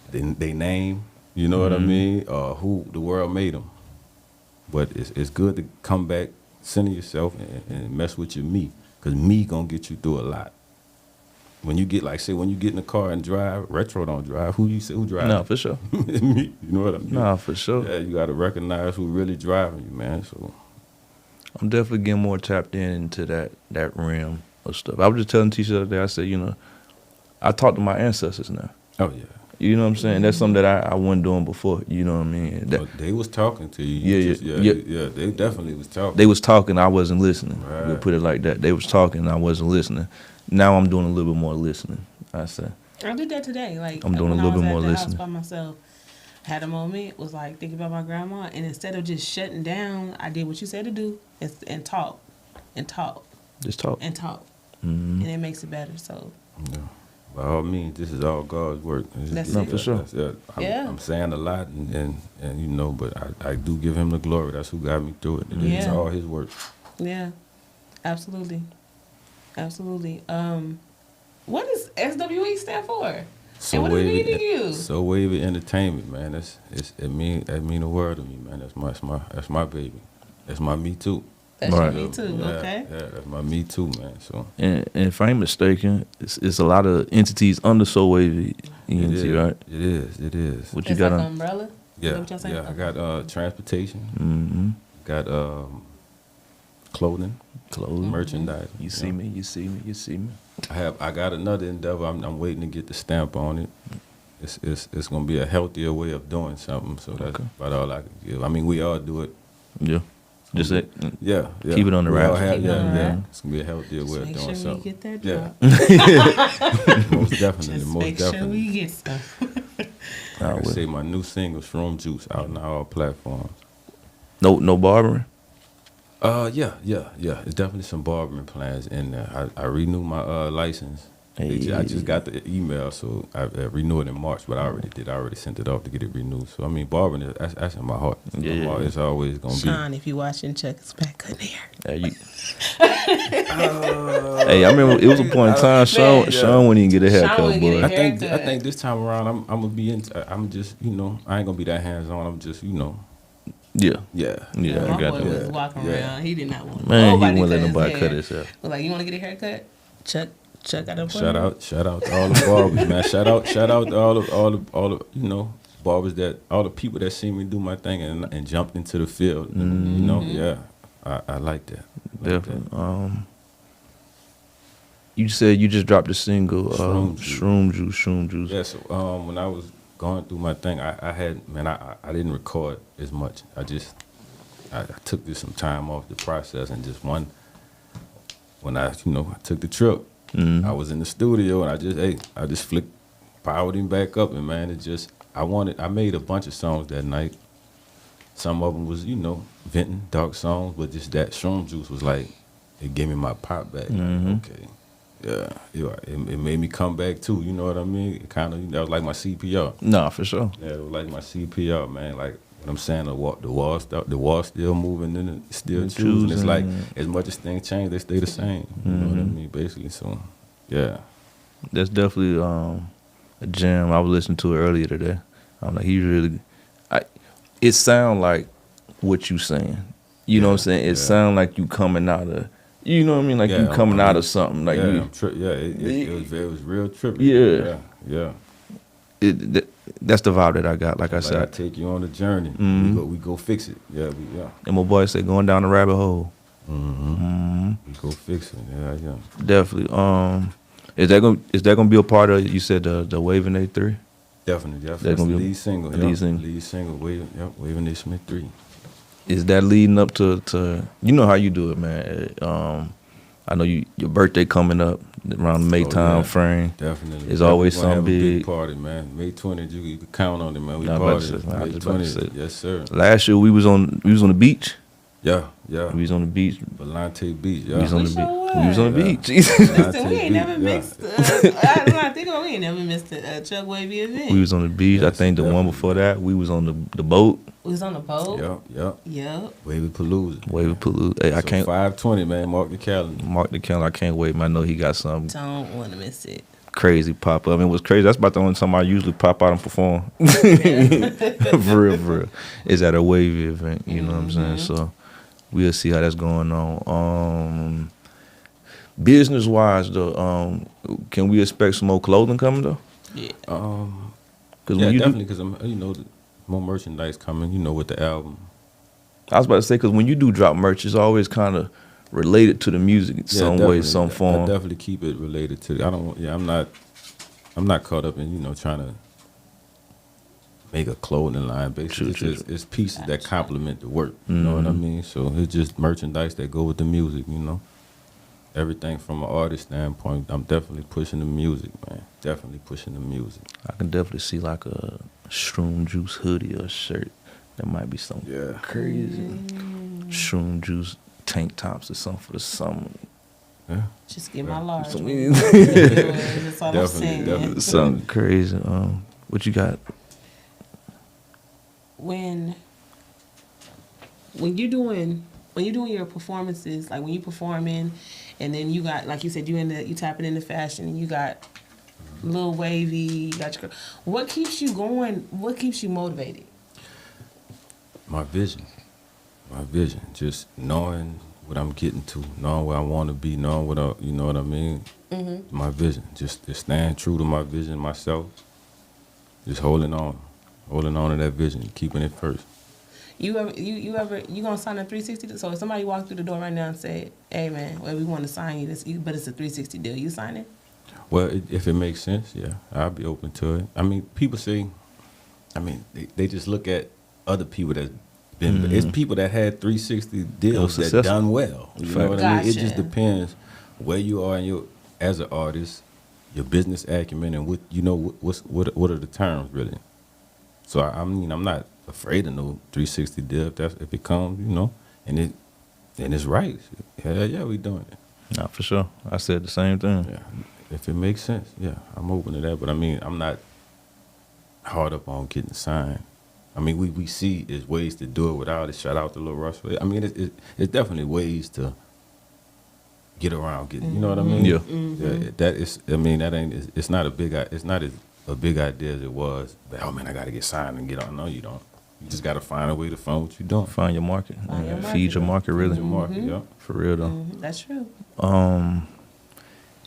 they name, you know what I mean? Who the world made them. But it's good to come back, center yourself, and mess with your me, because me gonna get you through a lot. When you get, when you get in the car and drive, Retro don't drive. Who drives? No, for sure. Me, you know what I mean? No, for sure. Yeah, you gotta recognize who really driving you, man. So I'm definitely getting more tapped into that realm of stuff. I was just telling Tisha the other day, I said, I talk to my ancestors now. Oh yeah. You know what I'm saying? That's something that I wasn't doing before. You know what I mean? They was talking to you. Yeah. They definitely was talking. They was talking. I wasn't listening. Right. We'll put it like that. They was talking. I wasn't listening. Now I'm doing a little bit more listening. I say. I did that today. Like, I'm doing a little bit more listening. House by myself, had a moment. Was like thinking about my grandma, and instead of just shutting down, I did what you said to do and talk. Just talk. And it makes it better. So. Yeah. By all means, this is all God's work. That's it. For sure. I'm saying a lot, and but I do give Him the glory. That's who got me through it. It's all His work. Yeah, absolutely. What does SWE stand for? So and what Wavy, does it mean to you? So Wavy Entertainment, man. That mean the world to me, man. That's my baby. That's my me too. That's right. your me too, okay? Yeah, that's my me too, man. So and if I ain't mistaken, it's a lot of entities under So Wavy ENT, right? It is. What you got on? Umbrella? Yeah, I got transportation. Got clothing, merchandise. You see me. I got another endeavor. I'm waiting to get the stamp on it. It's gonna be a healthier way of doing something. So that's about all I can give. I mean, we all do it. Yeah. Just it. Yeah. Keep it on the rack. It's gonna be a healthier way of doing something. Make sure we get that drop. Most definitely. Make sure we get some. I say my new single, Shroom Juice, out on all platforms. No barbering. Yeah. It's definitely some barbering plans in there. I renewed my license. Hey. I just got the email, so I renewed it in March, but I already sent it off to get it renewed. So I mean, barbering that's in my heart. Yeah. It's always gonna be. Sean, if you watching, Chuck is back good hair. Hey, I remember it was a point in time. Sean wouldn't even get a haircut, boy. I think this time around I'm gonna be I'm just I ain't gonna be that hands on. I'm just Yeah. Yeah. Yeah, My I got boy that. was walking around. He did not want Man, he nobody wouldn't let cut his nobody hair. cut his hair. But like, you want to get a haircut? Chuck got a Shout out to all the barbers, man. Shout out to all the you know, barbers, that all the people that see me do my thing and jumped into the field. You know, yeah. I like that. Definitely. You said you just dropped a single, Shroom Juice. Yeah, so when I was going through my thing, I didn't record as much. I took this some time off the process, and just when I took the trip, I was in the studio and I just powered him back up, and man, I made a bunch of songs that night. Some of them was, venting, dark songs, but just that Shroom Juice was like, it gave me my pop back. Okay. Yeah, it made me come back too. You know what I mean? It kind of, that was like my CPR. Nah, for sure. Yeah, it was like my CPR, man. Like what I'm saying, the wall still moving and it's still choosing. It's like as much as things change, they stay the same. You know what I mean? Basically, so yeah. That's definitely a jam. I was listening to it earlier today. I'm like, it sound like what you saying. You know what I'm saying? It sound like you coming out of. You know what I mean? Like you coming out of something. Like it was real trippy. Yeah. That's the vibe that I got. Like I said, I take you on a journey. We go fix it. Yeah. And my boy said going down the rabbit hole. We go fix it. Yeah. Definitely. Is that gonna be a part of? You said the Wavy and A3? Definitely. That's That's gonna the be lead single. Lead single. Wavy and A Smith 3. Is that leading up to you know how you do it, man? I know your birthday coming up around the May time frame. Definitely. It's always something big party, man. May 20th, you can count on it, man. We party. May 20th. Yes, sir. Last year we was on the beach. Yeah. We was on the beach. Volante Beach. Yeah. We was on the beach. We was on the beach. Listen, we ain't never missed. I think we ain't never missed a ChuckWavy event. We was on the beach. Yes, I think the one before that we was on the boat. We was on the boat. Yep. Wavy Palooza. Hey, I So can't. 520, man. Mark the calendar. I can't wait, man. I know he got something Don't want to miss it. crazy pop up. I mean, it was crazy. That's about the only time I usually pop out and perform. For real. Is at a Wavy event. You know what I'm saying? So we'll see how that's going on. Business wise though, can we expect some more clothing coming though? Yeah. Definitely, because more merchandise coming. with the album. I was about to say, because when you do drop merch, it's always kind of related to the music in some way, some form. I definitely keep it related to. I'm not caught up in trying to make a clothing line. Basically, it's pieces that complement the work. You know what I mean? So it's just merchandise that go with the music. Everything from an artist standpoint, I'm definitely pushing the music, man. Definitely pushing the music. I can definitely see like a Shroom Juice hoodie or shirt. That might be something crazy. Shroom Juice tank tops or something for the summer. Yeah. Just get my large. Something, That's all I'm saying. Definitely. something crazy. What you got? When you're doing your performances, like when you performing, and then you got, like you said, you tapping into fashion, and you got Lil Wavy, you got your. What keeps you going? What keeps you motivated? My vision. Just knowing what I'm getting to, knowing where I want to be, knowing what you know what I mean. My vision. Just staying true to my vision myself. Just holding on to that vision, keeping it first. You gonna sign a 360? So if somebody walked through the door right now and said, "Hey man, well, we want to sign you this, but it's a 360 deal," you sign it? Well, if it makes sense, yeah, I'll be open to it. I mean, people say, they just look at other people that's been. It's people that had 360 deals that done well. You know what I mean? It just depends where you are as an artist, your business acumen, and what are the terms really. So I'm not afraid of no 360 deal if it comes, and it's right. Yeah, we doing it. Nah, for sure. I said the same thing. Yeah, if it makes sense, yeah, I'm open to that. But I'm not hard up on getting signed. We see there's ways to do it without it. Shout out to Lil Rush. It's definitely ways to get around getting. You know what I mean? Yeah. Yeah. That is. That ain't. It's not a big. It's not as a big idea as it was. But, oh man, I got to get signed and get on. No, you don't. You just got to find a way to find what you're doing. Find your market. Find your Feed your market, really. Your market, yeah. For real, though. That's true.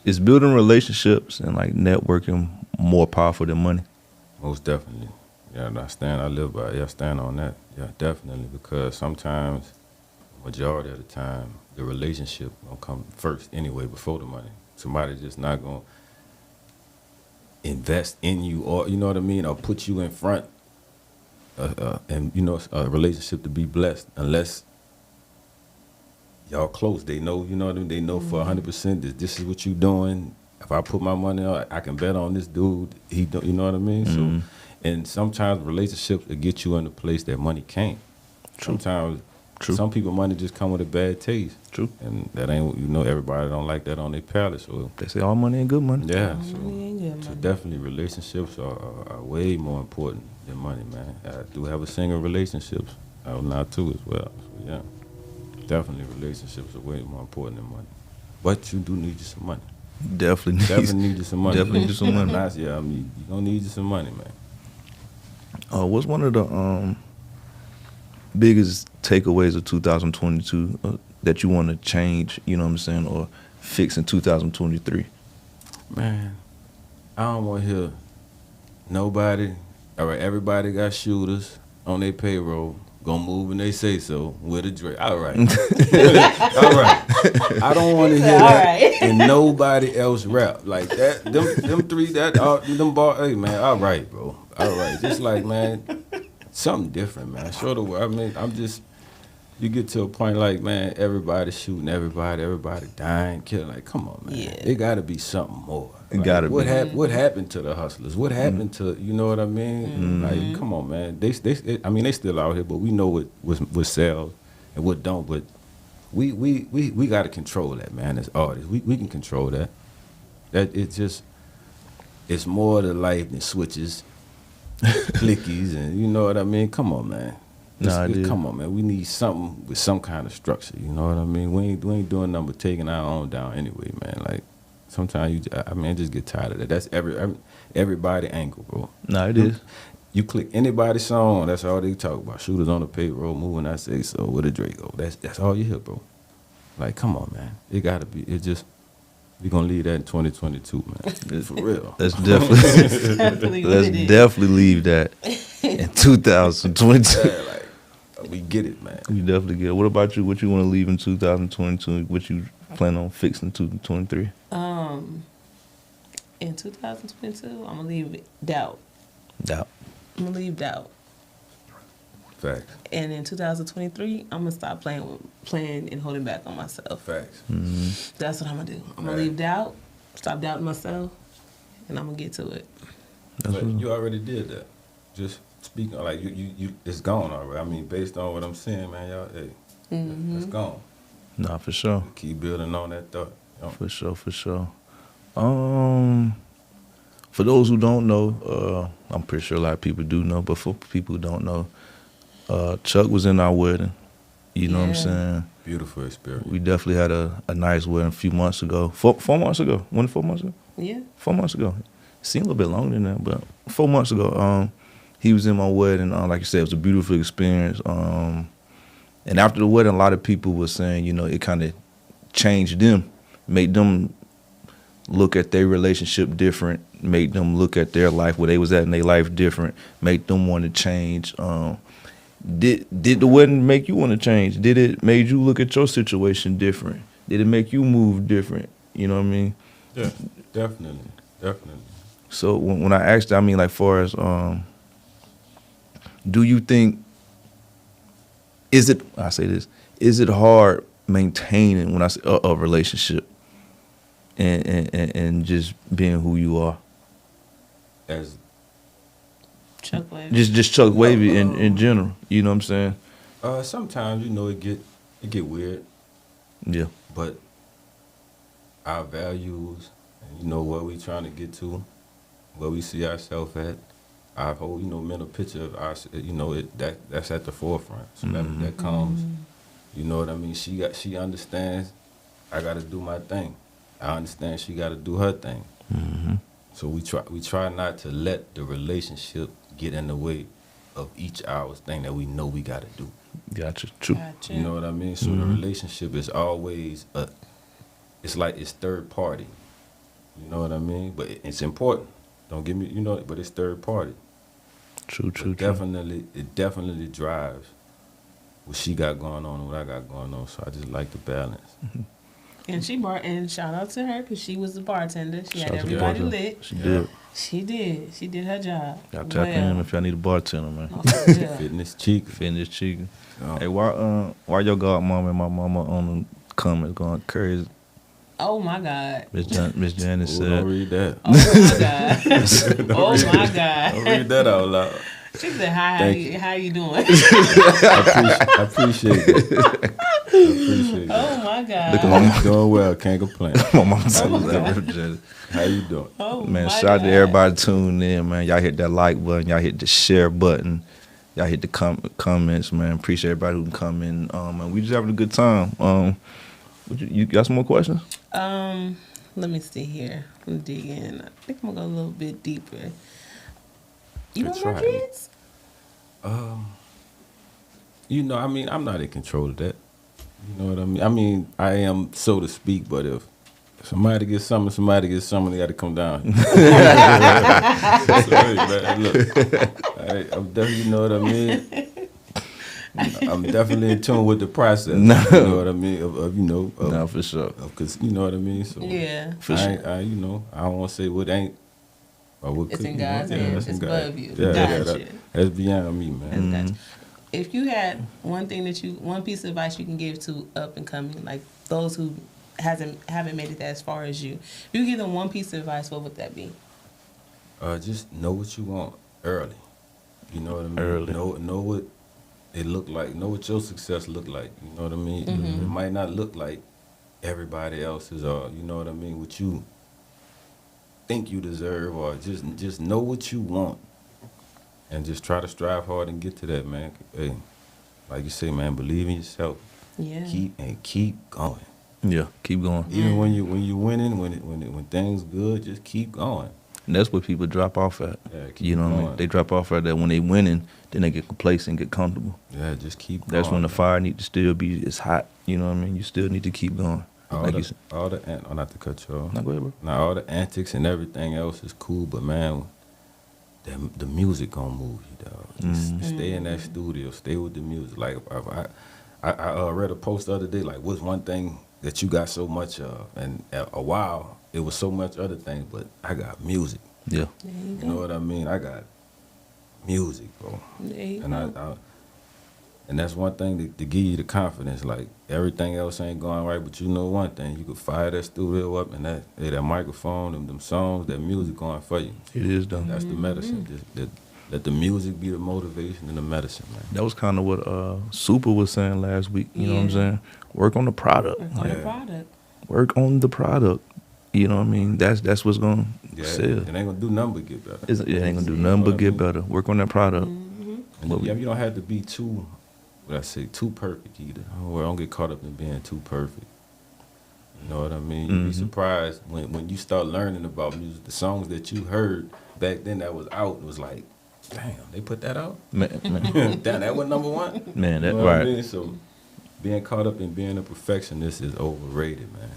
Is building relationships and like networking more powerful than money? Most definitely. Yeah, I live by it. I stand on that. Yeah, definitely. Because sometimes, majority of the time, the relationship gonna come first anyway before the money. Somebody just not gonna invest in you, or you know what I mean, or put you in front, and you know, a relationship to be blessed unless y'all close. They know, you know what I mean. They know for 100% that this is what you doing. If I put my money on, I can bet on this dude. He don't, you know what I mean. So, and sometimes relationships will get you in a place that money can't. True. Sometimes. True. Some people money just come with a bad taste. True. And that ain't, you know, everybody don't like that on their palate. So They say all money ain't good money. yeah, All so, money ain't good so money. definitely relationships are way more important than money, man. I do have a single relationships out now too as well. So yeah, definitely relationships are way more important than money. But you do need you some money. Definitely Need you some money. Definitely need you some money. Yeah, I mean, you gonna need you some money, man. What's one of the biggest takeaways of 2022 that you want to change, you know what I'm saying, or fix in 2023? Man, I don't want to hear nobody. All right, everybody got shooters on their payroll. Gonna move when they say so with a Drake. All right. All right. I don't want to hear that. Right. And nobody else rap like that. Them three, them bars. Hey, man, all right, bro. All right. Just like, man, something different, man. Show the world. I mean, you get to a point like, man, everybody shooting everybody dying, killing. Like, come on, man. Yeah. It got to be something more. It Like, gotta what be. What happened to the hustlers? What happened to, you know what I mean? Like, come on, man. They still out here, but we know what sells and what don't. But we got to control that, man. As artists, we can control that. That it's more to life than switches, clickies, and you know what I mean. Come on, man. Come on, man. We need something with some kind of structure. You know what I mean? We ain't doing nothing but taking our own down anyway, man. Like sometimes I just get tired of that. That's everybody angle, bro. Nah, it is. You click anybody's song, that's all they talk about. Shooters on the payroll, moving. I say so with a Draco. That's all you hear, bro. Like, come on, man. It gotta be. It just. We gonna leave that in 2022, man. For real. Let's definitely definitely leave that in 2022. Yeah, like we get it, man. You definitely get it. What about you? What you want to leave in 2022? What you plan on fixing in 2023? In 2022, I'm gonna leave doubt. Doubt. I'm gonna leave doubt. Facts. And in 2023, I'm gonna stop playing and holding back on myself. Facts. That's what I'm gonna do. I'm gonna leave doubt, stop doubting myself, and I'm gonna get to it. But you already did that. Just speaking, like you, it's gone already. I mean, based on what I'm saying, man, y'all, hey, it's gone. Nah, for sure. Keep building on that thought. You know? For sure. For those who don't know, I'm pretty sure a lot of people do know, but for people who don't know, Chuck was in our wedding. You know what I'm saying? Beautiful experience. We definitely had a nice wedding a few months ago. 4 months ago. When 4 months ago? Yeah. 4 months ago. It seemed a little bit longer than that, but 4 months ago, he was in my wedding. Like you said, it was a beautiful experience. And after the wedding, a lot of people were saying, you know, it kind of changed them, made them look at their relationship different, made them look at their life, where they was at in their life different, made them want to change. Did the wedding make you want to change? Did it made you look at your situation different? Did it make you move different? You know what I mean? Yeah, definitely. So when I asked, I mean, like, far as, do you think, is it hard maintaining, when I say a relationship and just being who you are? As ChuckWavy. Just ChuckWavy in general. You know what I'm saying? sometimes, you know, it get weird, Yeah. but our values, and you know what we trying to get to, where we see ourselves at, our whole, you know, mental picture of our, you know, that's at the forefront. So that comes, you know what I mean? She understands I got to do my thing. I understand she got to do her thing. So we try not to let the relationship get in the way of each hour's thing that we know we got to do. Gotcha. True. Gotcha. You know what I mean? So the relationship is always it's like it's third party. You know what I mean? But it's important. Don't get me, but it's third party. True. It definitely drives what she got going on and what I got going on. So I just like the balance. And shout out to her because she was the bartender. She Shout had out to everybody bartender. lit. She did. She did her job. Y'all tap in if y'all need a bartender, man. Oh, for real. Fitness cheek. Finish chicken. Oh. Hey, why your godmama and my mama on the comments going crazy? Oh my God. Miss Janice Ooh, said. don't read that. Oh my God. Oh my Don't God. read that out loud. She said, "Hi, how you doing?" I appreciate it. Oh my God. Look at my mom. Doing well, can't complain. My mom told that. How you doing? Oh Man, my shout out God. to everybody tuning in, man. Y'all hit that like button. Y'all hit the share button. Y'all hit the comments, man. Appreciate everybody who can come in. And we just having a good time. You got some more questions? Let me see here. I'm dig in. I think I'm gonna go a little bit deeper. You Good know my try. kids? I mean, I'm not in control of that. You know what I mean? I mean, I am, so to speak, but if somebody gets something, they got to come down. So, hey, man, look, I'm definitely, you know what I mean? I'm definitely in tune with the process. No. You know what I mean? No, for sure. Because, you know what I mean? So, Yeah. For I sure. I don't want to say what ain't. Or what It's could, in you know, God's hands. that's in It's God. above you. Yeah, Gotcha. that's beyond me, man. Gotcha. If you had one piece of advice you can give to up and coming, like those who haven't made it that as far as you, if you give them one piece of advice, what would that be? Just know what you want early. You know what I mean? Early. Know what it look like. Know what your success look like. You know what I mean? It might not look like everybody else's, or you know what I mean, what you think you deserve, or just know what you want, and just try to strive hard and get to that, man. Hey, like you say, man, believe in yourself. Yeah. Keep going. Yeah, keep going. Even when you winning, when things good, just keep going. And that's what people drop off at. Yeah, keep You know what I mean? going. They drop off at that when they winning, then they get complacent, get comfortable. Yeah, just keep going. That's when the fire need to still be, it's hot. You know what I mean? You still need to keep going. Like you said. Not to cut you off. No, go ahead, bro. Now all the antics and everything else is cool, but man, the music gonna move you, dog. Just stay in that studio, stay with the music. Like I read a post the other day, like what's one thing that you got so much of, and a while it was so much other things, but I got music. Yeah. There you You know what I mean? I got music, bro. There you And go. and that's one thing to give you the confidence. Like everything else ain't going right, but you know one thing: you could fire that studio up, and that microphone, them songs, that music going for you. It is, though. That's the medicine. Just let the music be the motivation and the medicine, man. That was kind of what Super was saying last week. You know what I'm Yeah. saying? Work on the product. Work on the Yeah. product. Work on the product. You know what I mean? That's what's gonna Yeah, sell. it ain't gonna do nothing but get better. It ain't gonna do You know nothing what but I get mean? better. Work on that product. And you don't have to be too, too perfect either. I don't get caught up in being too perfect. You know what I mean? You'd be surprised when you start learning about music, the songs that you heard back then that was out, it was like, damn, they put that out? Man, Damn, that was number one? man, that You know what I right. mean? So being caught up in being a perfectionist is overrated, man.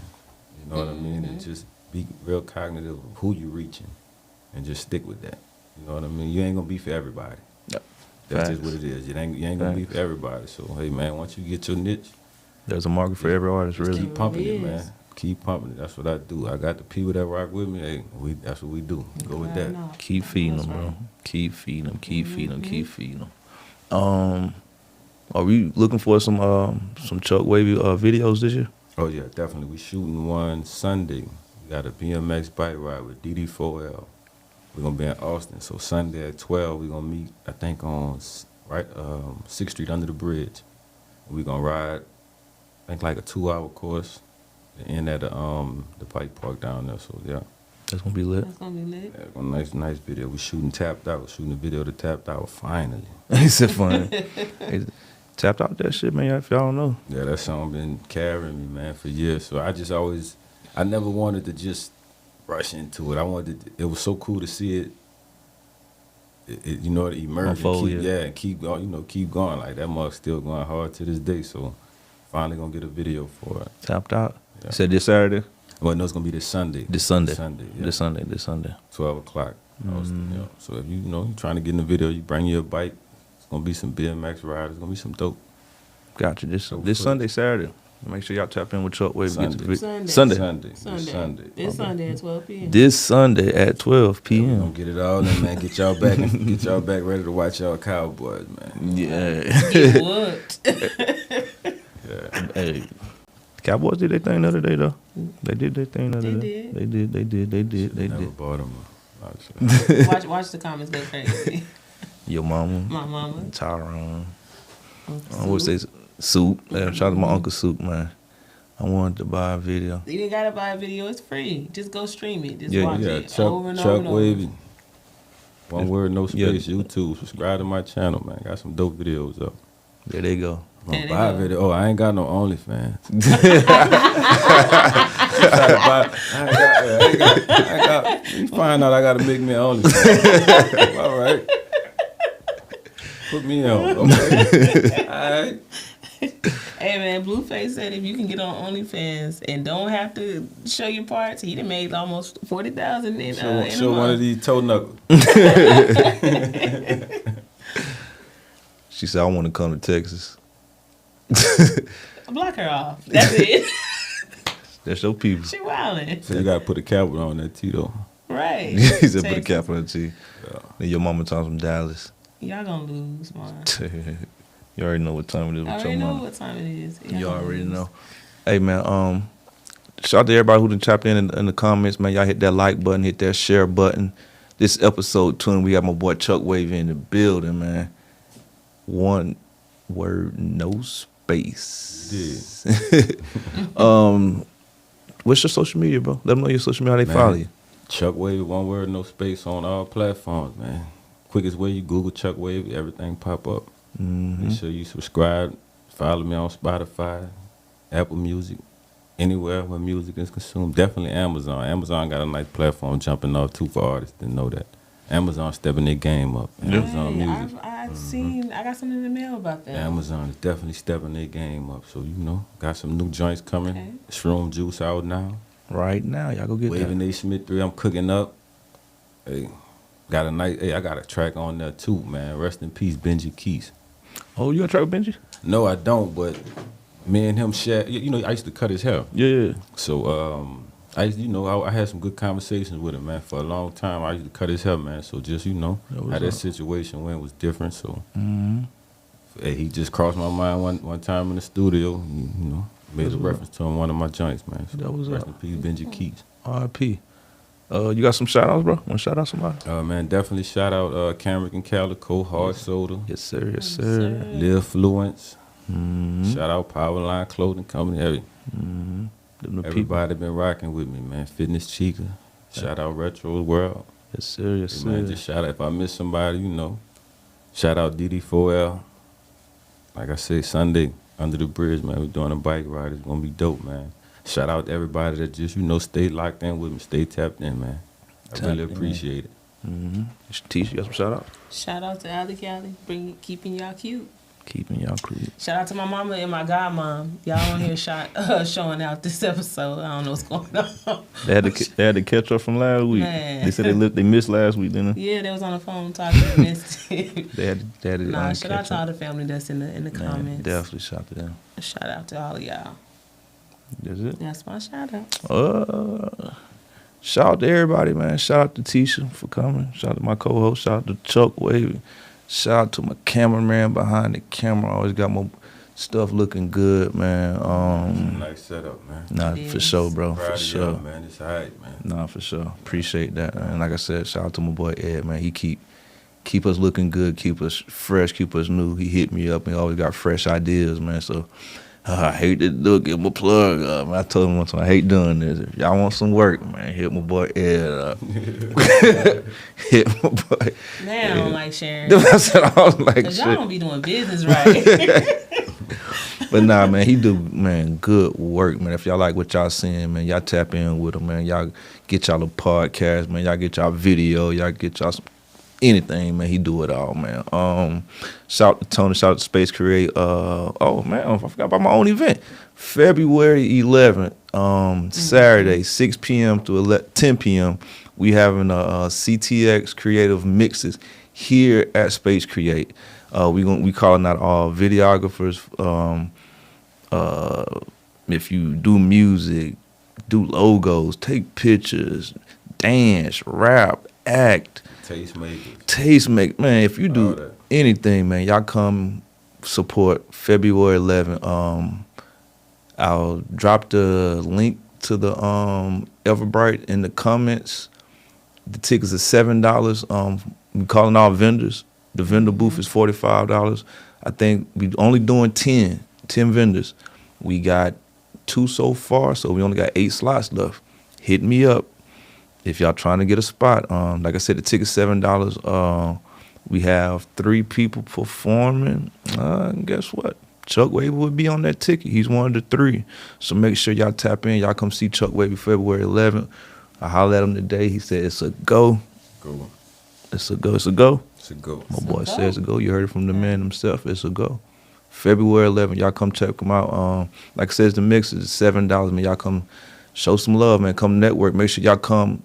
You know what I mean? And just be real cognitive of who you reaching and just stick with that. You know what I mean? You ain't gonna be for everybody. Yep. That's Facts. just what it is. You ain't gonna be for everybody. So hey man, once you get your niche, There's a market for every artist, just really. keep pumping it, man. Yes. Keep pumping it. That's what I do. I got the people that rock with me. Hey, that's what we do. Go with that. No. Keep feeding them, bro. Keep feeding them. Keep feeding them. Keep feeding them. Are we looking for some ChuckWavy videos this year? Oh yeah, definitely. We shooting one Sunday. We got a BMX bike ride with DD4L. We're gonna be in Austin. So Sunday at 12, we're gonna meet, I think, on 6th Street under the bridge. We're gonna ride, I think, like a 2-hour course. And end at the bike park down there. So yeah. That's gonna be lit. That's gonna be lit. Yeah, nice video. We shooting Tapped Out. Shooting a video to Tapped Out finally. He said fun. Hey, tapped out that shit, man. If y'all don't know. Yeah, that song been carrying me, man, for years. So I never wanted to just rush into it. It was so cool to see it you know, it emerged. Unfold, And keep going. You know, keep going. Like that mug still going hard to this day. So finally gonna get a video for it. Tapped out. Yeah. You said this Saturday. Well, no, it's gonna be this Sunday. This Sunday. Yeah. This Sunday. 12 o'clock. So if you're trying to get in the video, you bring your bike. It's gonna be some BMX riders. It's gonna be some dope. Gotcha. This Sunday, Saturday. Make sure y'all tap in with ChuckWavy. Sunday. This Sunday at 12 p.m. This Sunday at 12 p.m. We're gonna get it all in, man. Get y'all back ready to watch y'all Cowboys, man. Yeah. Get whooped. Yeah. Hey, Cowboys did their thing the other day, though. They did their thing the other day. They did. Never bought them. Actually. watch the comments go crazy. Your mama. My mama. Tyrone. I would say Soup. Shout out to my Uncle Soup, man. I wanted to buy a video. You didn't gotta buy a video. It's free. Just go stream it. Just Yeah, watch Yeah, it over and over. ChuckWavy. One word, no space. YouTube. Subscribe to my channel, man. Got some dope videos up. There they go. I'm gonna buy a video. Oh, I ain't got no OnlyFans. I got. You find out I gotta make me an OnlyFans. All right. Put me on. Okay. All right. Hey man, Blueface said if you can get on OnlyFans and don't have to show your parts, he done made almost 40,000 in a Show month. one of these toe knuckles. She said, I want to come to Texas. Block her off. That's it. That's your people. She wildin'. So you gotta put a capital on that T though. Right. He said, put a Texas. cap on the T. Yeah. Then your mama talks from Dallas. Y'all gonna lose, man. You already know what time it is I with already your know mama. what time it is. Y'all You gonna already lose. know. Hey, man, shout out to everybody who done chopped in the comments, man. Y'all hit that like button, hit that share button. This episode 20, we got my boy ChuckWavy in the building, man. One word, no space. What's your social media, bro? Let them know your social media, how they Man. follow you. ChuckWavy, one word, no space on all platforms, man. Quickest way, you Google ChuckWavy, everything pop up. Make sure you subscribe, follow me on Spotify, Apple Music, anywhere where music is consumed. Definitely Amazon. Amazon got a nice platform jumping off too for artists to know that. Amazon stepping their game up. Amazon Hey, Music. I've seen. I got something in the mail about that. Amazon is definitely stepping their game up. So, got some new joints coming. Okay. Shroom Juice out now. Right now, y'all go get Wavy that. Nation Smith 3, I'm cooking up. Hey, I got a track on there too, man. Rest in peace, Benji Keys. Oh, you got a track with Benji? No, I don't, but me and him share, I used to cut his hair. Yeah. So, I had some good conversations with him, man. For a long time, I used to cut his hair, man. So just, how that situation went was different. So, hey, he just crossed my mind one time in the studio. Made a reference to him, one of my joints, man. So That was rest up. in peace, Benji Keys. R.I.P. You got some shout outs, bro? Want to shout out somebody? Man, definitely shout out Cameron Calico, Hard Soda, Yes, sir. Yes, sir. Live Fluence. Mm-hmm. Shout out Powerline Clothing Company. Them the people. Everybody been rocking with me, man. Fitness Chica. Shout out Retro World. Yes, sir. Yes, Hey, sir. man, just shout out. If I miss somebody, shout out DD4L. Like I said, Sunday, under the bridge, man. We're doing a bike ride. It's going to be dope, man. Shout out to everybody that just, stay locked in with me. Stay tapped in, man. I Tapped really in. appreciate it. Mm-hmm. Teach, you got some shout out? Shout out to Ali Cali, keeping y'all cute. Keeping y'all clean. Shout out to my mama and my godmom. Y'all on here showing out this episode. I don't know what's going on. They had to catch up from last week. Man. They said they missed last week, didn't they? Yeah, they was on the phone talking. Missed it. They had to Nah, shout out catch to all up. the family that's in the Man, comments. definitely shout out to them. Shout out to all of y'all. That's it. That's my shout out. Shout out to everybody, man. Shout out to Tisha for coming. Shout out to my co-host. Shout out to ChuckWavy. Shout out to my cameraman behind the camera. Always got my stuff looking good, man. Nice setup, man. Nah, It for is. sure, bro. Proud For of sure. y'all, man. It's all right, man. Nah, for sure. Appreciate that. And like I said, shout out to my boy Ed, man. He keep us looking good, keep us fresh, keep us new. He hit me up and always got fresh ideas, man. So I hate to give him a plug up. I told him one time, I hate doing this. If y'all want some work, man, hit my boy Ed up. Hit my boy. Man, I don't like sharing. I said, I was like, Cause y'all shit. don't be doing business right. But nah, man, he do, man, good work, man. If y'all like what y'all seeing, man, y'all tap in with him, man. Y'all get y'all a podcast, man. Y'all get y'all video. Y'all get y'all some anything, man. He do it all, man. Shout out to Tony, shout out to Space Create. Oh man, I forgot about my own event. February 11th, Saturday, 6 p.m. to 10 p.m. We having a CTX Creative Mixes here at Space Create. We calling out all videographers. If you do music, do logos, take pictures, dance, rap, act. Tastemakers. Man, if you do anything, man, y'all come support February 11th. I'll drop the link to the Everbright in the comments. The tickets are $7. We calling all vendors. The vendor booth is $45. I think we only doing 10 vendors. We got 2 so far, so we only got 8 slots left. Hit me up if y'all trying to get a spot. Like I said, the ticket's $7. We have 3 people performing. Guess what? ChuckWavy would be on that ticket. He's one of the 3. So make sure y'all tap in. Y'all come see ChuckWavy February 11th. I hollered at him today. He said it's a go. It's a go. It's a go. It's a go. My boy says it's a go. You heard it from the man himself. It's a go. February 11th. Y'all come check him out. Like I said, the mix is $7. Man, y'all come show some love, man. Come network. Make sure y'all come.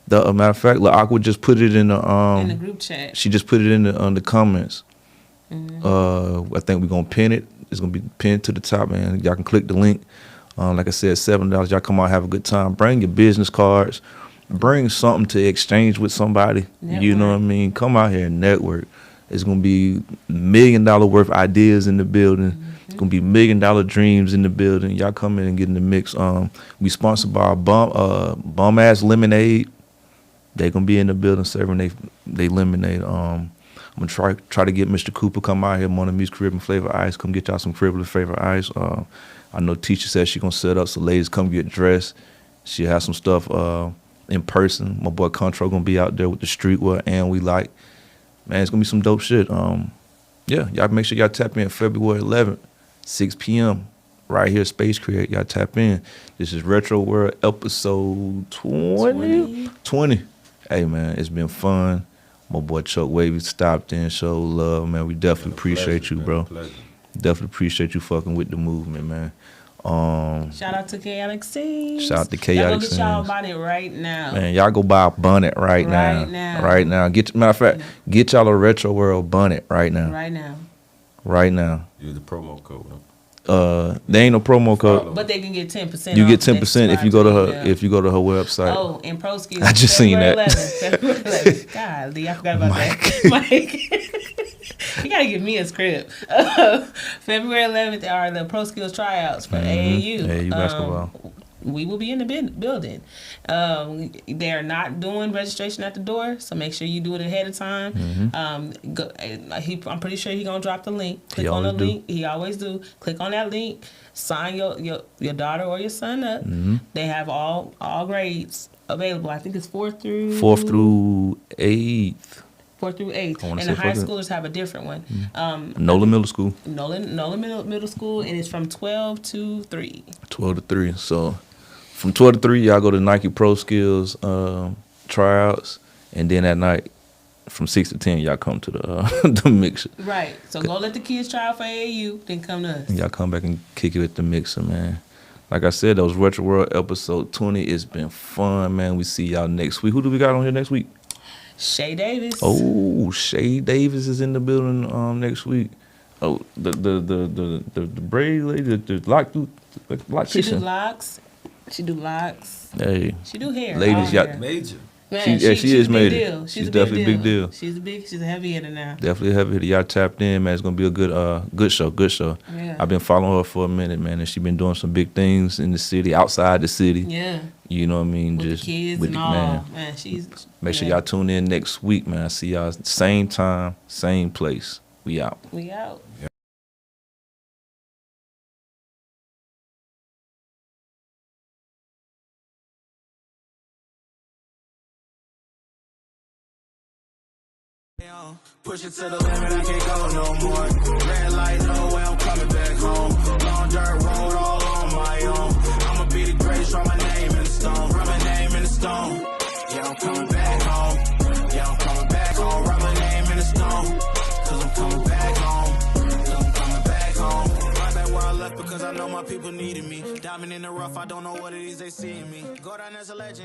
Matter of fact, Aqua just put it in the group chat. She just put it in the comments. I think we're gonna pin it. It's gonna be pinned to the top, man. Y'all can click the link. Like I said, $7. Y'all come out, have a good time. Bring your business cards. Bring something to exchange with somebody. Network. You know what I mean? Come out here and network. It's gonna be $1 million worth ideas in the building. It's gonna be $1 million dreams in the building. Y'all come in and get in the mix. We sponsored by Bum Ass Lemonade. They gonna be in the building serving they lemonade. I'm gonna try to get Mr. Cooper come out here, one of these Caribbean flavor ice. Come get y'all some Caribbean flavor ice. I know teacher said she gonna set up so ladies come get dressed. She'll have some stuff in person. My boy Contro gonna be out there with the streetwear and we like. Man, it's gonna be some dope shit. Yeah, y'all make sure y'all tap in February 11th, 6 p.m. right here, Space Create. Y'all tap in. This is Retro World episode 20. Hey man, it's been fun. My boy ChuckWavy stopped in, showed love, man. We definitely appreciate you, bro. Definitely appreciate you fucking with the movement, man. Shout out to KLXC. Shout out to KLXC. Y'all go get y'all a bonnet right now. Man, y'all go buy a bonnet right now. Right now. Matter of fact, get y'all a Retro World bonnet right now. Right now. Use the promo code. There ain't no promo code. But they can get 10%. You get 10% if you go to her website. Oh, and Pro Skills. I just seen that. February 11th. Golly, I forgot about that. Mike. You gotta give me a script. February 11th are the Pro Skills tryouts for AAU. AAU basketball. We will be in the building. They're not doing registration at the door, so make sure you do it ahead of time. I'm pretty sure he's gonna drop the link. Click on the link. He always do. Click on that link. Sign your daughter or your son up. They have all grades available. I think it's 4th through 8th. 4th through 8th. And the high schoolers have a different one. NOLA Middle School. NOLA Middle School, and it's from 12 to 3. 12 to 3. So from 12 to 3, y'all go to Nike Pro Skills tryouts, and then at night from 6 to 10, y'all come to the mixer. Right. So go let the kids try out for AAU, then come to us. Y'all come back and kick it with the mixer, man. Like I said, that was Retro World episode 20. It's been fun, man. We see y'all next week. Who do we got on here next week? Shay Davis. Oh, Shay Davis is in the building next week. Oh, the braid lady, the lock She do locks. She do locks. Hey. She do hair. Ladies, y'all major. Man, she is major. She's definitely a big deal. She's a heavy hitter now. Definitely a heavy hitter. Y'all tapped in, man. It's gonna be a good show. Yeah. I've been following her for a minute, man, and she's been doing some big things in the city, outside the city. Yeah. You know what I mean? With just the kids with and the all. man. Make sure y'all tune in next week, man. I see y'all same time, same place. We out. Push it to the limit, I can't go no more. Red light, no way, I'm coming back home. Long dirt road, all on my own. I'ma be the greatest, write my name in the stone. Write my name in the stone. Yeah, I'm coming back home. Yeah, I'm coming back home. Write my my people needed me. Diamond in the rough, I don't know what it is they see in me. Go down as a legend.